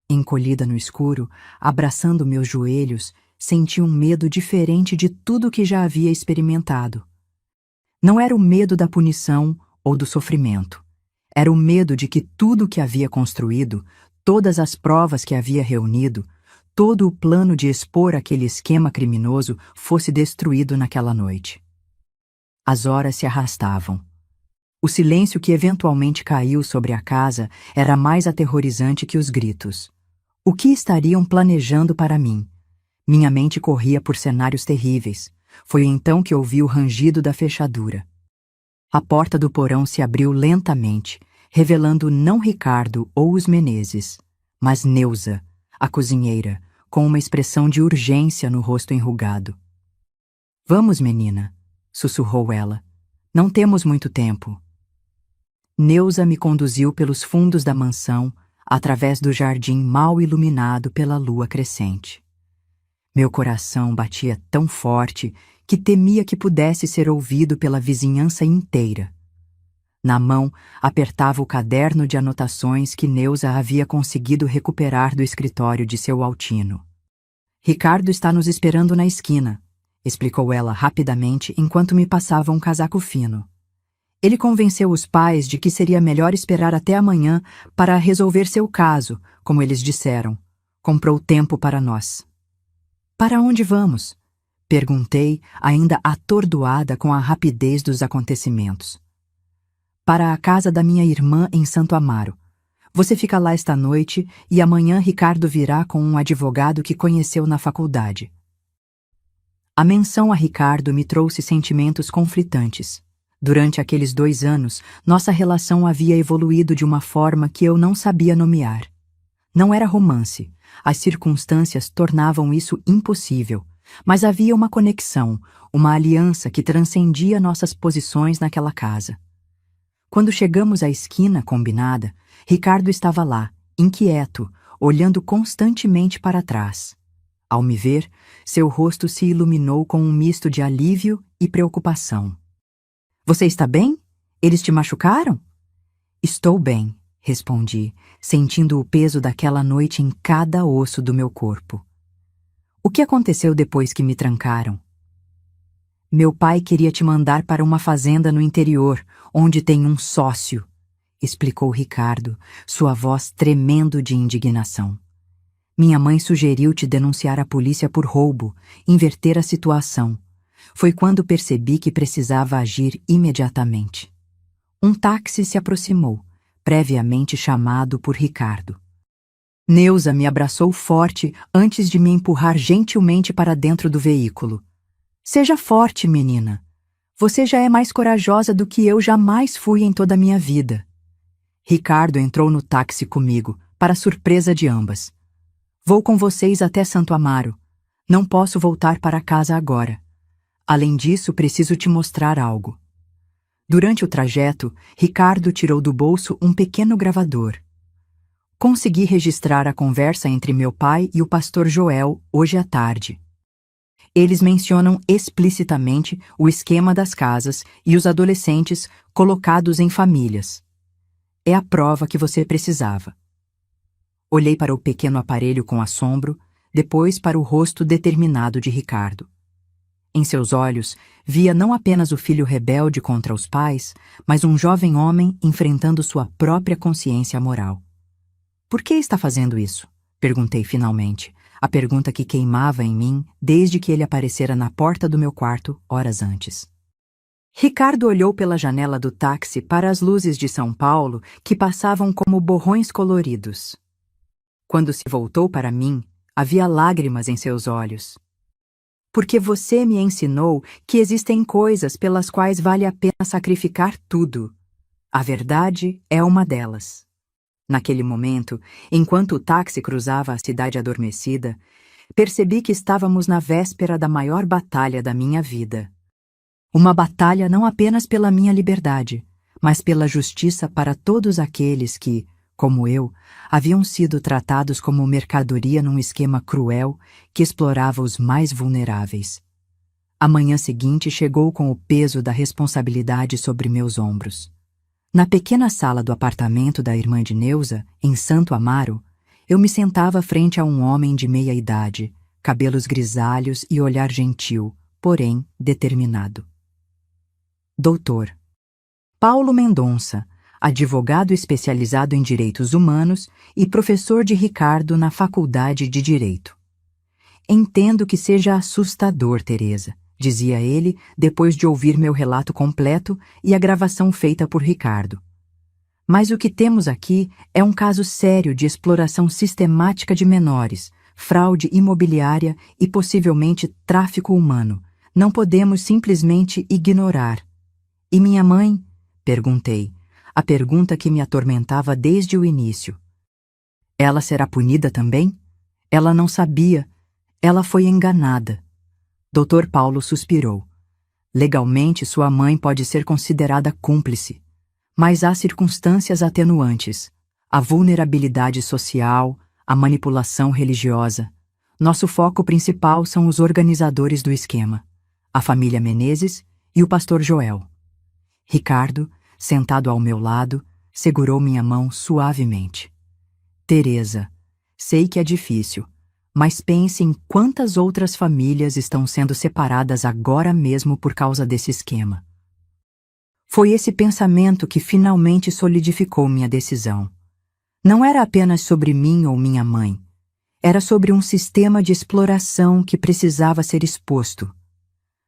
Encolhida no escuro, abraçando meus joelhos, senti um medo diferente de tudo que já havia experimentado. Não era o medo da punição ou do sofrimento. Era o medo de que tudo que havia construído, todas as provas que havia reunido, todo o plano de expor aquele esquema criminoso fosse destruído naquela noite. As horas se arrastavam. O silêncio que eventualmente caiu sobre a casa era mais aterrorizante que os gritos. O que estariam planejando para mim? Minha mente corria por cenários terríveis. Foi então que ouvi o rangido da fechadura. A porta do porão se abriu lentamente, revelando não Ricardo ou os Menezes, mas Neuza, a cozinheira, com uma expressão de urgência no rosto enrugado. "Vamos, menina", sussurrou ela. "Não temos muito tempo." Neuza me conduziu pelos fundos da mansão, através do jardim mal iluminado pela lua crescente. Meu coração batia tão forte que temia que pudesse ser ouvido pela vizinhança inteira. Na mão, apertava o caderno de anotações que Neuza havia conseguido recuperar do escritório de seu Altino. "Ricardo está nos esperando na esquina", explicou ela rapidamente enquanto me passava um casaco fino. "Ele convenceu os pais de que seria melhor esperar até amanhã para resolver seu caso, como eles disseram. Comprou tempo para nós." "Para onde vamos?" perguntei, ainda atordoada com a rapidez dos acontecimentos. "Para a casa da minha irmã em Santo Amaro. Você fica lá esta noite e amanhã Ricardo virá com um advogado que conheceu na faculdade." A menção a Ricardo me trouxe sentimentos conflitantes. Durante aqueles 2 anos, nossa relação havia evoluído de uma forma que eu não sabia nomear. Não era romance, as circunstâncias tornavam isso impossível, mas havia uma conexão, uma aliança que transcendia nossas posições naquela casa. Quando chegamos à esquina combinada, Ricardo estava lá, inquieto, olhando constantemente para trás. Ao me ver, seu rosto se iluminou com um misto de alívio e preocupação. "Você está bem? Eles te machucaram?" "Estou bem", respondi, sentindo o peso daquela noite em cada osso do meu corpo. "O que aconteceu depois que me trancaram?" "Meu pai queria te mandar para uma fazenda no interior, onde tem um sócio", explicou Ricardo, sua voz tremendo de indignação. "Minha mãe sugeriu te denunciar à polícia por roubo, inverter a situação. Foi quando percebi que precisava agir imediatamente." Um táxi se aproximou, previamente chamado por Ricardo. Neuza me abraçou forte antes de me empurrar gentilmente para dentro do veículo. "Seja forte, menina. Você já é mais corajosa do que eu jamais fui em toda a minha vida." Ricardo entrou no táxi comigo, para surpresa de ambas. "Vou com vocês até Santo Amaro. Não posso voltar para casa agora. Além disso, preciso te mostrar algo." Durante o trajeto, Ricardo tirou do bolso um pequeno gravador. Consegui registrar a conversa entre meu pai e o pastor Joel hoje à tarde. Eles mencionam explicitamente o esquema das casas e os adolescentes colocados em famílias. É a prova que você precisava. Olhei para o pequeno aparelho com assombro, depois para o rosto determinado de Ricardo. Em seus olhos, via não apenas o filho rebelde contra os pais, mas um jovem homem enfrentando sua própria consciência moral. "Por que está fazendo isso?" perguntei finalmente, a pergunta que queimava em mim desde que ele aparecera na porta do meu quarto horas antes. Ricardo olhou pela janela do táxi para as luzes de São Paulo que passavam como borrões coloridos. Quando se voltou para mim, havia lágrimas em seus olhos. "Porque você me ensinou que existem coisas pelas quais vale a pena sacrificar tudo. A verdade é uma delas." Naquele momento, enquanto o táxi cruzava a cidade adormecida, percebi que estávamos na véspera da maior batalha da minha vida. Uma batalha não apenas pela minha liberdade, mas pela justiça para todos aqueles que, como eu, haviam sido tratados como mercadoria num esquema cruel que explorava os mais vulneráveis. A manhã seguinte chegou com o peso da responsabilidade sobre meus ombros. Na pequena sala do apartamento da irmã de Neuza, em Santo Amaro, eu me sentava frente a um homem de meia idade, cabelos grisalhos e olhar gentil, porém determinado. Doutor Paulo Mendonça, advogado especializado em direitos humanos e professor de Ricardo na Faculdade de Direito. "Entendo que seja assustador, Teresa", dizia ele depois de ouvir meu relato completo e a gravação feita por Ricardo. Mas o que temos aqui é um caso sério de exploração sistemática de menores, fraude imobiliária e possivelmente tráfico humano. Não podemos simplesmente ignorar. E minha mãe? Perguntei, a pergunta que me atormentava desde o início. Ela será punida também? Ela não sabia. Ela foi enganada. Dr. Paulo suspirou. Legalmente, sua mãe pode ser considerada cúmplice. Mas há circunstâncias atenuantes. A vulnerabilidade social, a manipulação religiosa. Nosso foco principal são os organizadores do esquema, a família Menezes e o pastor Joel. Ricardo, sentado ao meu lado, segurou minha mão suavemente. Teresa, sei que é difícil, mas pense em quantas outras famílias estão sendo separadas agora mesmo por causa desse esquema. Foi esse pensamento que finalmente solidificou minha decisão. Não era apenas sobre mim ou minha mãe. Era sobre um sistema de exploração que precisava ser exposto.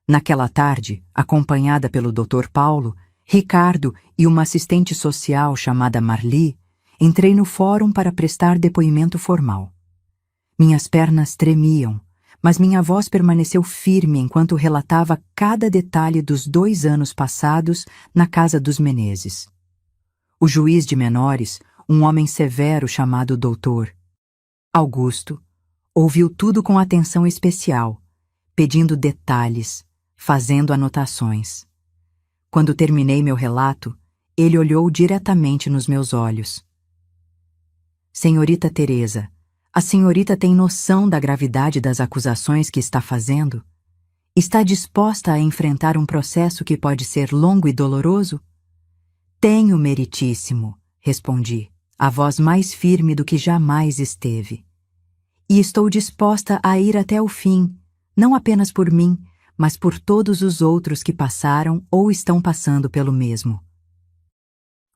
Naquela tarde, acompanhada pelo Dr. Paulo, Ricardo e uma assistente social chamada Marli, entrei no fórum para prestar depoimento formal. Minhas pernas tremiam, mas minha voz permaneceu firme enquanto relatava cada detalhe dos 2 anos passados na casa dos Menezes. O juiz de menores, um homem severo chamado Dr. Augusto, ouviu tudo com atenção especial, pedindo detalhes, fazendo anotações. Quando terminei meu relato, ele olhou diretamente nos meus olhos. Senhorita Teresa, a senhorita tem noção da gravidade das acusações que está fazendo? Está disposta a enfrentar um processo que pode ser longo e doloroso? Tenho, meritíssimo, respondi, a voz mais firme do que jamais esteve. E estou disposta a ir até o fim, não apenas por mim, mas por todos os outros que passaram ou estão passando pelo mesmo.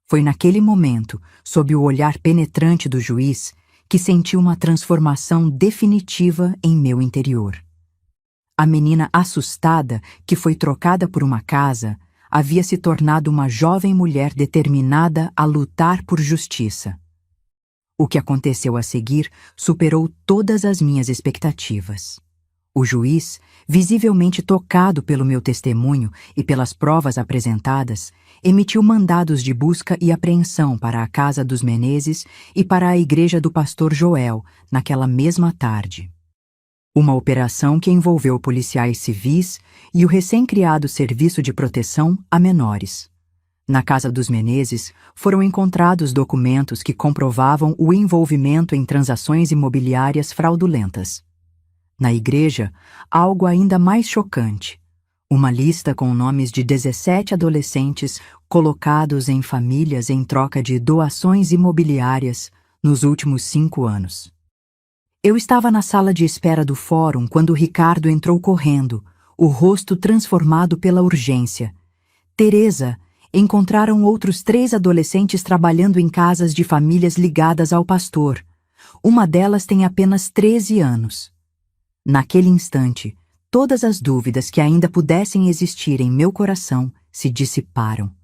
Foi naquele momento, sob o olhar penetrante do juiz, que senti uma transformação definitiva em meu interior. A menina assustada, que foi trocada por uma casa, havia se tornado uma jovem mulher determinada a lutar por justiça. O que aconteceu a seguir superou todas as minhas expectativas. O juiz, visivelmente tocado pelo meu testemunho e pelas provas apresentadas, emitiu mandados de busca e apreensão para a casa dos Menezes e para a igreja do pastor Joel, naquela mesma tarde. Uma operação que envolveu policiais civis e o recém-criado Serviço de Proteção a Menores. Na casa dos Menezes, foram encontrados documentos que comprovavam o envolvimento em transações imobiliárias fraudulentas. Na igreja, algo ainda mais chocante. Uma lista com nomes de 17 adolescentes colocados em famílias em troca de doações imobiliárias nos últimos 5 anos. Eu estava na sala de espera do fórum quando Ricardo entrou correndo, o rosto transformado pela urgência. Teresa, encontraram outros 3 adolescentes trabalhando em casas de famílias ligadas ao pastor. Uma delas tem apenas 13 anos. Naquele instante, todas as dúvidas que ainda pudessem existir em meu coração se dissiparam.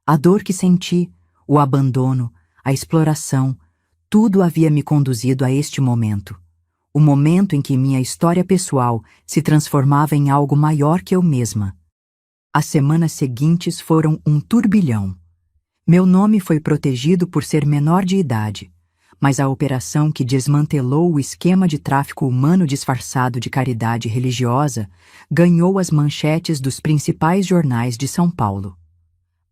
A dor que senti, o abandono, a exploração, tudo havia me conduzido a este momento. O momento em que minha história pessoal se transformava em algo maior que eu mesma. As semanas seguintes foram um turbilhão. Meu nome foi protegido por ser menor de idade, mas a operação que desmantelou o esquema de tráfico humano disfarçado de caridade religiosa ganhou as manchetes dos principais jornais de São Paulo.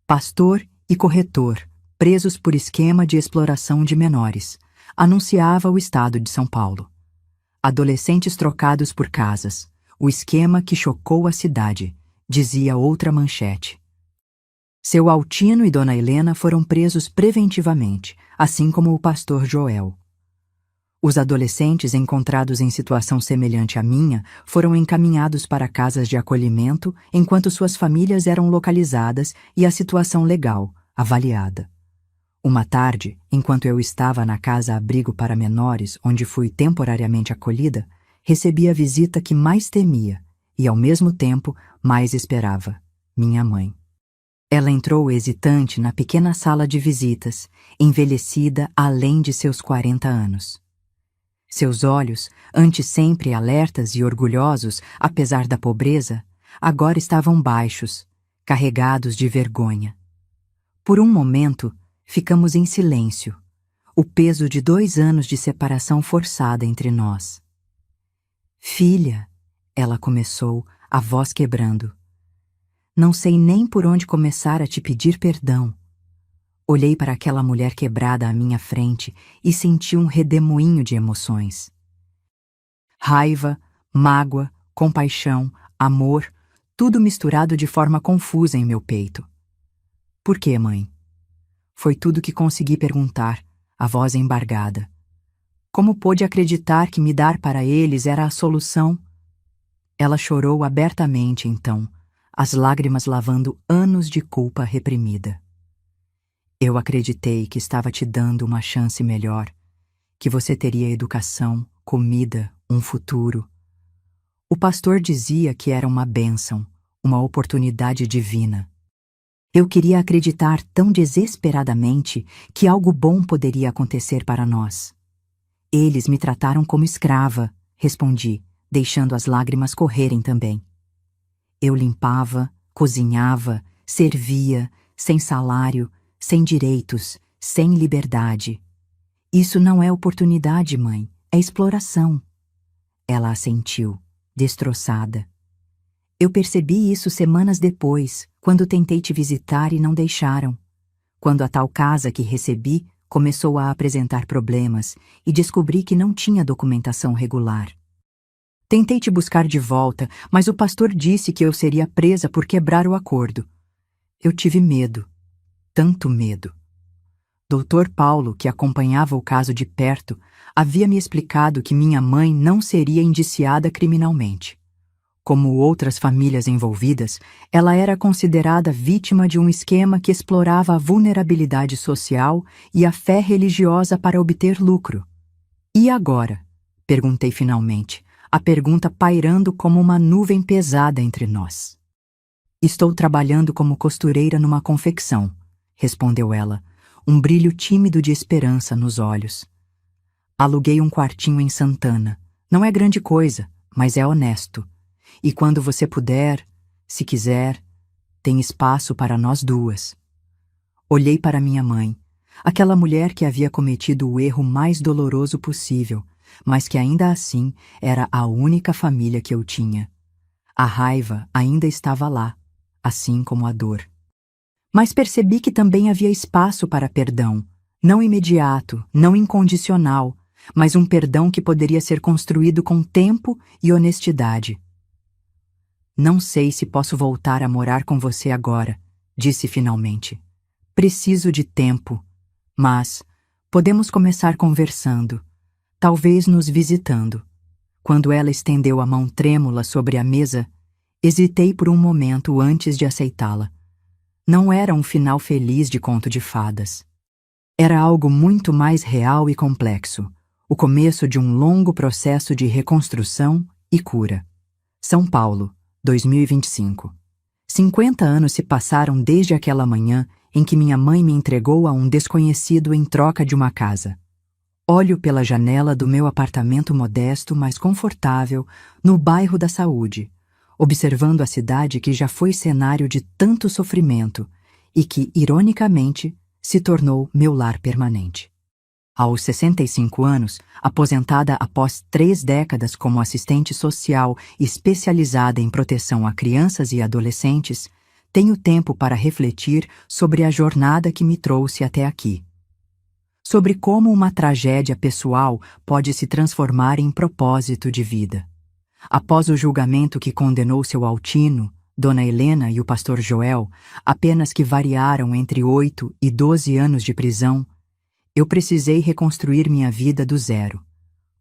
Pastor e corretor, presos por esquema de exploração de menores, anunciava o estado de São Paulo. Adolescentes trocados por casas, o esquema que chocou a cidade, dizia outra manchete. Seu Altino e Dona Helena foram presos preventivamente, assim como o pastor Joel. Os adolescentes encontrados em situação semelhante à minha foram encaminhados para casas de acolhimento enquanto suas famílias eram localizadas e a situação legal avaliada. Uma tarde, enquanto eu estava na casa-abrigo para menores, onde fui temporariamente acolhida, recebi a visita que mais temia e, ao mesmo tempo, mais esperava: minha mãe. Ela entrou hesitante na pequena sala de visitas, envelhecida além de seus 40 anos. Seus olhos, antes sempre alertas e orgulhosos, apesar da pobreza, agora estavam baixos, carregados de vergonha. Por um momento, ficamos em silêncio, o peso de 2 anos de separação forçada entre nós. Filha, ela começou, a voz quebrando. Não sei nem por onde começar a te pedir perdão. Olhei para aquela mulher quebrada à minha frente e senti um redemoinho de emoções. Raiva, mágoa, compaixão, amor, tudo misturado de forma confusa em meu peito. Por quê, mãe? Foi tudo que consegui perguntar, a voz embargada. Como pôde acreditar que me dar para eles era a solução? Ela chorou abertamente então, as lágrimas lavando anos de culpa reprimida. Eu acreditei que estava te dando uma chance melhor, que você teria educação, comida, um futuro. O pastor dizia que era uma bênção, uma oportunidade divina. Eu queria acreditar tão desesperadamente que algo bom poderia acontecer para nós. Eles me trataram como escrava, respondi, deixando as lágrimas correrem também. Eu limpava, cozinhava, servia, sem salário, sem direitos, sem liberdade. Isso não é oportunidade, mãe, é exploração. Ela assentiu, destroçada. Eu percebi isso semanas depois, quando tentei te visitar e não deixaram. Quando a tal casa que recebi começou a apresentar problemas e descobri que não tinha documentação regular. Tentei te buscar de volta, mas o pastor disse que eu seria presa por quebrar o acordo. Eu tive medo. Tanto medo. Dr. Paulo, que acompanhava o caso de perto, havia me explicado que minha mãe não seria indiciada criminalmente. Como outras famílias envolvidas, ela era considerada vítima de um esquema que explorava a vulnerabilidade social e a fé religiosa para obter lucro. E agora? Perguntei finalmente, a pergunta pairando como uma nuvem pesada entre nós. Estou trabalhando como costureira numa confecção, respondeu ela, um brilho tímido de esperança nos olhos. Aluguei um quartinho em Santana. Não é grande coisa, mas é honesto. E quando você puder, se quiser, tem espaço para nós duas. Olhei para minha mãe, aquela mulher que havia cometido o erro mais doloroso possível, mas que ainda assim era a única família que eu tinha. A raiva ainda estava lá, assim como a dor. Mas percebi que também havia espaço para perdão, não imediato, não incondicional, mas um perdão que poderia ser construído com tempo e honestidade. Não sei se posso voltar a morar com você agora, disse finalmente. Preciso de tempo, mas podemos começar conversando, talvez nos visitando. Quando ela estendeu a mão trêmula sobre a mesa, hesitei por um momento antes de aceitá-la. Não era um final feliz de conto de fadas. Era algo muito mais real e complexo, o começo de um longo processo de reconstrução e cura. São Paulo, 2025. 50 anos se passaram desde aquela manhã em que minha mãe me entregou a um desconhecido em troca de uma casa. Olho pela janela do meu apartamento modesto, mas confortável, no bairro da Saúde, observando a cidade que já foi cenário de tanto sofrimento e que, ironicamente, se tornou meu lar permanente. Aos 65 anos, aposentada após 3 décadas como assistente social especializada em proteção a crianças e adolescentes, tenho tempo para refletir sobre a jornada que me trouxe até aqui. Sobre como uma tragédia pessoal pode se transformar em propósito de vida. Após o julgamento que condenou seu altino, Dona Helena e o pastor Joel, apenas que variaram entre 8 e 12 anos de prisão, eu precisei reconstruir minha vida do zero,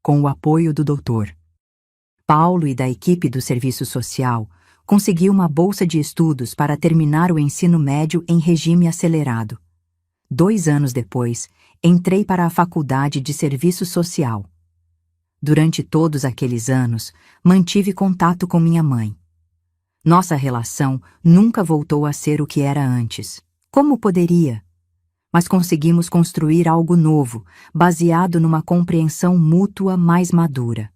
com o apoio do Dr. Paulo e da equipe do Serviço Social, consegui uma bolsa de estudos para terminar o ensino médio em regime acelerado. 2 anos depois, entrei para a Faculdade de Serviço Social. Durante todos aqueles anos, mantive contato com minha mãe. Nossa relação nunca voltou a ser o que era antes. Como poderia? Mas conseguimos construir algo novo, baseado numa compreensão mútua mais madura.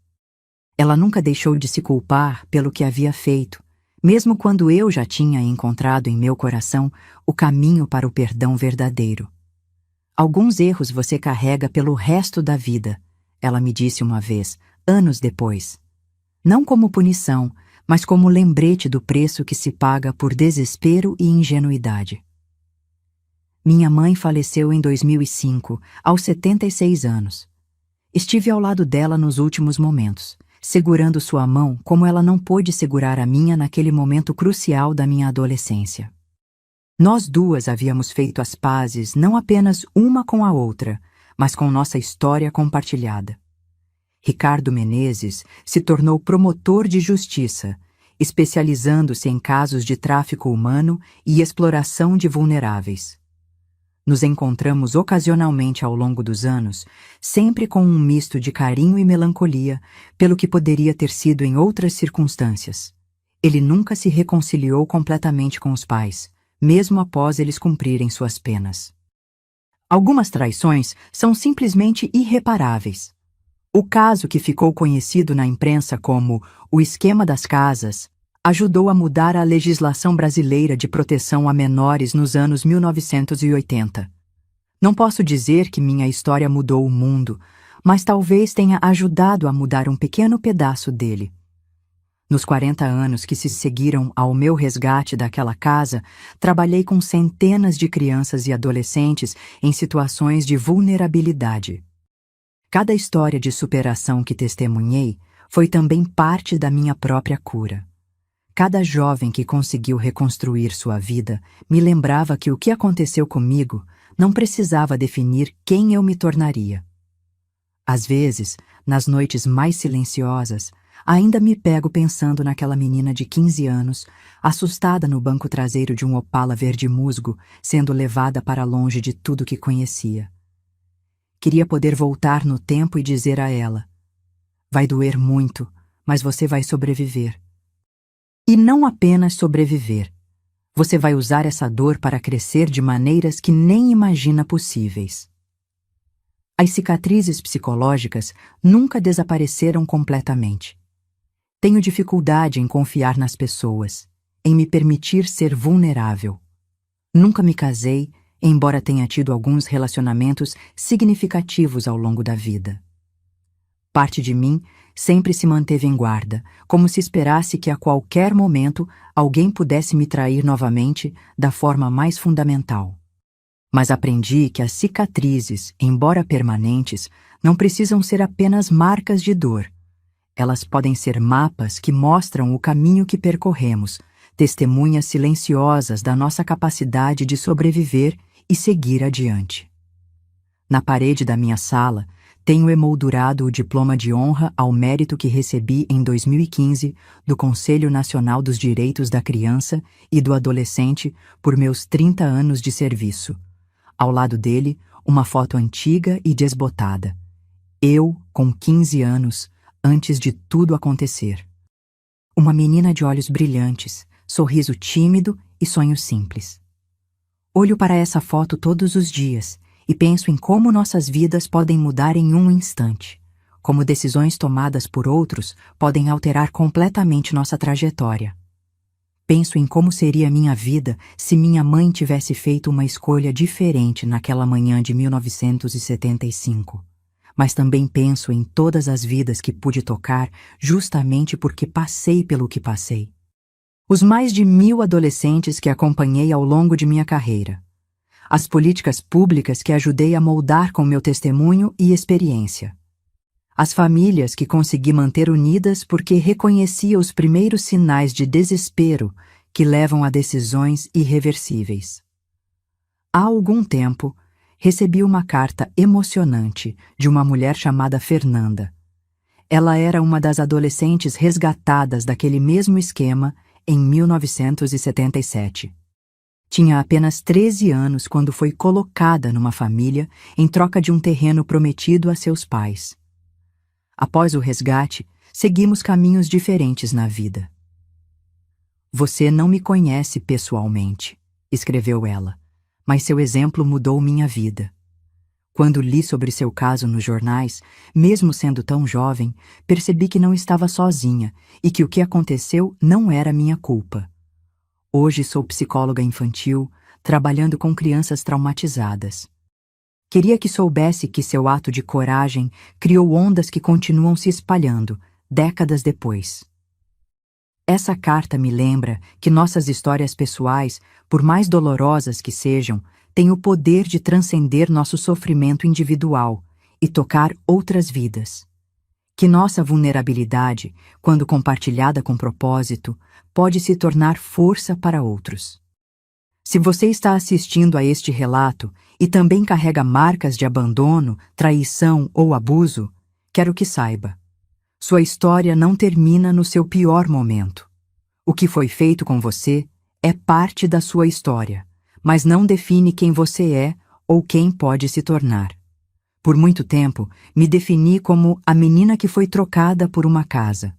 Ela nunca deixou de se culpar pelo que havia feito, mesmo quando eu já tinha encontrado em meu coração o caminho para o perdão verdadeiro. Alguns erros você carrega pelo resto da vida, ela me disse uma vez, anos depois. Não como punição, mas como lembrete do preço que se paga por desespero e ingenuidade. Minha mãe faleceu em 2005, aos 76 anos. Estive ao lado dela nos últimos momentos, segurando sua mão como ela não pôde segurar a minha naquele momento crucial da minha adolescência. Nós duas havíamos feito as pazes não apenas uma com a outra, mas com nossa história compartilhada. Ricardo Menezes se tornou promotor de justiça, especializando-se em casos de tráfico humano e exploração de vulneráveis. Nos encontramos ocasionalmente ao longo dos anos, sempre com um misto de carinho e melancolia, pelo que poderia ter sido em outras circunstâncias. Ele nunca se reconciliou completamente com os pais, mesmo após eles cumprirem suas penas. Algumas traições são simplesmente irreparáveis. O caso que ficou conhecido na imprensa como o esquema das casas ajudou a mudar a legislação brasileira de proteção a menores nos anos 1980. Não posso dizer que minha história mudou o mundo, mas talvez tenha ajudado a mudar um pequeno pedaço dele. Nos 40 anos que se seguiram ao meu resgate daquela casa, trabalhei com centenas de crianças e adolescentes em situações de vulnerabilidade. Cada história de superação que testemunhei foi também parte da minha própria cura. Cada jovem que conseguiu reconstruir sua vida me lembrava que o que aconteceu comigo não precisava definir quem eu me tornaria. Às vezes, nas noites mais silenciosas, ainda me pego pensando naquela menina de 15 anos, assustada no banco traseiro de um Opala verde musgo, sendo levada para longe de tudo que conhecia. Queria poder voltar no tempo e dizer a ela: vai doer muito, mas você vai sobreviver. E não apenas sobreviver. Você vai usar essa dor para crescer de maneiras que nem imagina possíveis. As cicatrizes psicológicas nunca desapareceram completamente. Tenho dificuldade em confiar nas pessoas, em me permitir ser vulnerável. Nunca me casei, embora tenha tido alguns relacionamentos significativos ao longo da vida. Parte de mim sempre se manteve em guarda, como se esperasse que a qualquer momento alguém pudesse me trair novamente da forma mais fundamental. Mas aprendi que as cicatrizes, embora permanentes, não precisam ser apenas marcas de dor. Elas podem ser mapas que mostram o caminho que percorremos, testemunhas silenciosas da nossa capacidade de sobreviver e seguir adiante. Na parede da minha sala, tenho emoldurado o diploma de honra ao mérito que recebi em 2015 do Conselho Nacional dos Direitos da Criança e do Adolescente por meus 30 anos de serviço. Ao lado dele, uma foto antiga e desbotada. Eu, com 15 anos, antes de tudo acontecer. Uma menina de olhos brilhantes, sorriso tímido e sonhos simples. Olho para essa foto todos os dias e penso em como nossas vidas podem mudar em um instante, como decisões tomadas por outros podem alterar completamente nossa trajetória. Penso em como seria minha vida se minha mãe tivesse feito uma escolha diferente naquela manhã de 1975. Mas também penso em todas as vidas que pude tocar justamente porque passei pelo que passei. Os mais de 1000 adolescentes que acompanhei ao longo de minha carreira. As políticas públicas que ajudei a moldar com meu testemunho e experiência. As famílias que consegui manter unidas porque reconhecia os primeiros sinais de desespero que levam a decisões irreversíveis. Há algum tempo, recebi uma carta emocionante de uma mulher chamada Fernanda. Ela era uma das adolescentes resgatadas daquele mesmo esquema em 1977. Tinha apenas 13 anos quando foi colocada numa família em troca de um terreno prometido a seus pais. Após o resgate, seguimos caminhos diferentes na vida. Você não me conhece pessoalmente, escreveu ela, mas seu exemplo mudou minha vida. Quando li sobre seu caso nos jornais, mesmo sendo tão jovem, percebi que não estava sozinha e que o que aconteceu não era minha culpa. Hoje sou psicóloga infantil, trabalhando com crianças traumatizadas. Queria que soubesse que seu ato de coragem criou ondas que continuam se espalhando, décadas depois. Essa carta me lembra que nossas histórias pessoais, por mais dolorosas que sejam, têm o poder de transcender nosso sofrimento individual e tocar outras vidas. Que nossa vulnerabilidade, quando compartilhada com propósito, pode se tornar força para outros. Se você está assistindo a este relato e também carrega marcas de abandono, traição ou abuso, quero que saiba: sua história não termina no seu pior momento. O que foi feito com você é parte da sua história, mas não define quem você é ou quem pode se tornar. Por muito tempo, me defini como a menina que foi trocada por uma casa.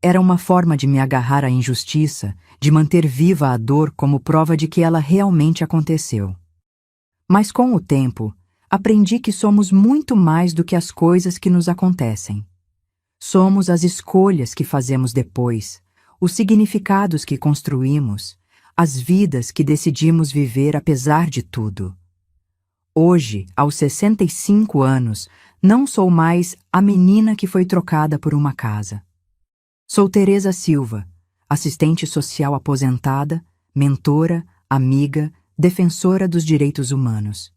Era uma forma de me agarrar à injustiça, de manter viva a dor como prova de que ela realmente aconteceu. Mas com o tempo, aprendi que somos muito mais do que as coisas que nos acontecem. Somos as escolhas que fazemos depois, os significados que construímos, as vidas que decidimos viver apesar de tudo. Hoje, aos 65 anos, não sou mais a menina que foi trocada por uma casa. Sou Teresa Silva, assistente social aposentada, mentora, amiga, defensora dos direitos humanos.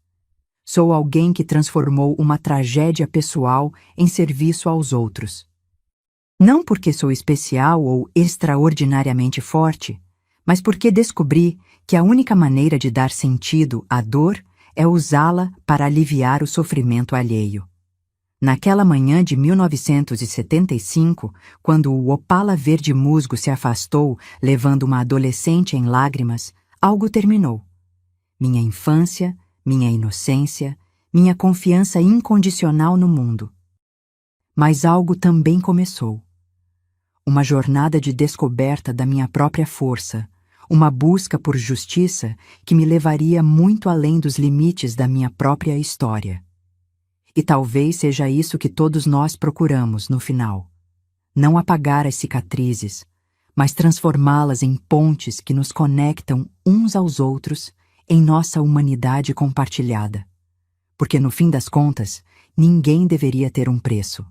Sou alguém que transformou uma tragédia pessoal em serviço aos outros. Não porque sou especial ou extraordinariamente forte, mas porque descobri que a única maneira de dar sentido à dor é usá-la para aliviar o sofrimento alheio. Naquela manhã de 1975, quando o Opala verde musgo se afastou, levando uma adolescente em lágrimas, algo terminou. Minha infância, minha inocência, minha confiança incondicional no mundo. Mas algo também começou. Uma jornada de descoberta da minha própria força, uma busca por justiça que me levaria muito além dos limites da minha própria história. E talvez seja isso que todos nós procuramos no final. Não apagar as cicatrizes, mas transformá-las em pontes que nos conectam uns aos outros em nossa humanidade compartilhada. Porque no fim das contas, ninguém deveria ter um preço.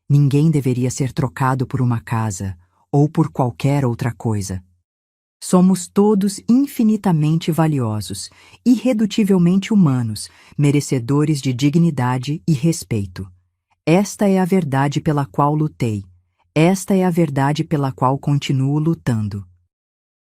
Ninguém deveria ser trocado por uma casa ou por qualquer outra coisa. Somos todos infinitamente valiosos, irredutivelmente humanos, merecedores de dignidade e respeito. Esta é a verdade pela qual lutei. Esta é a verdade pela qual continuo lutando.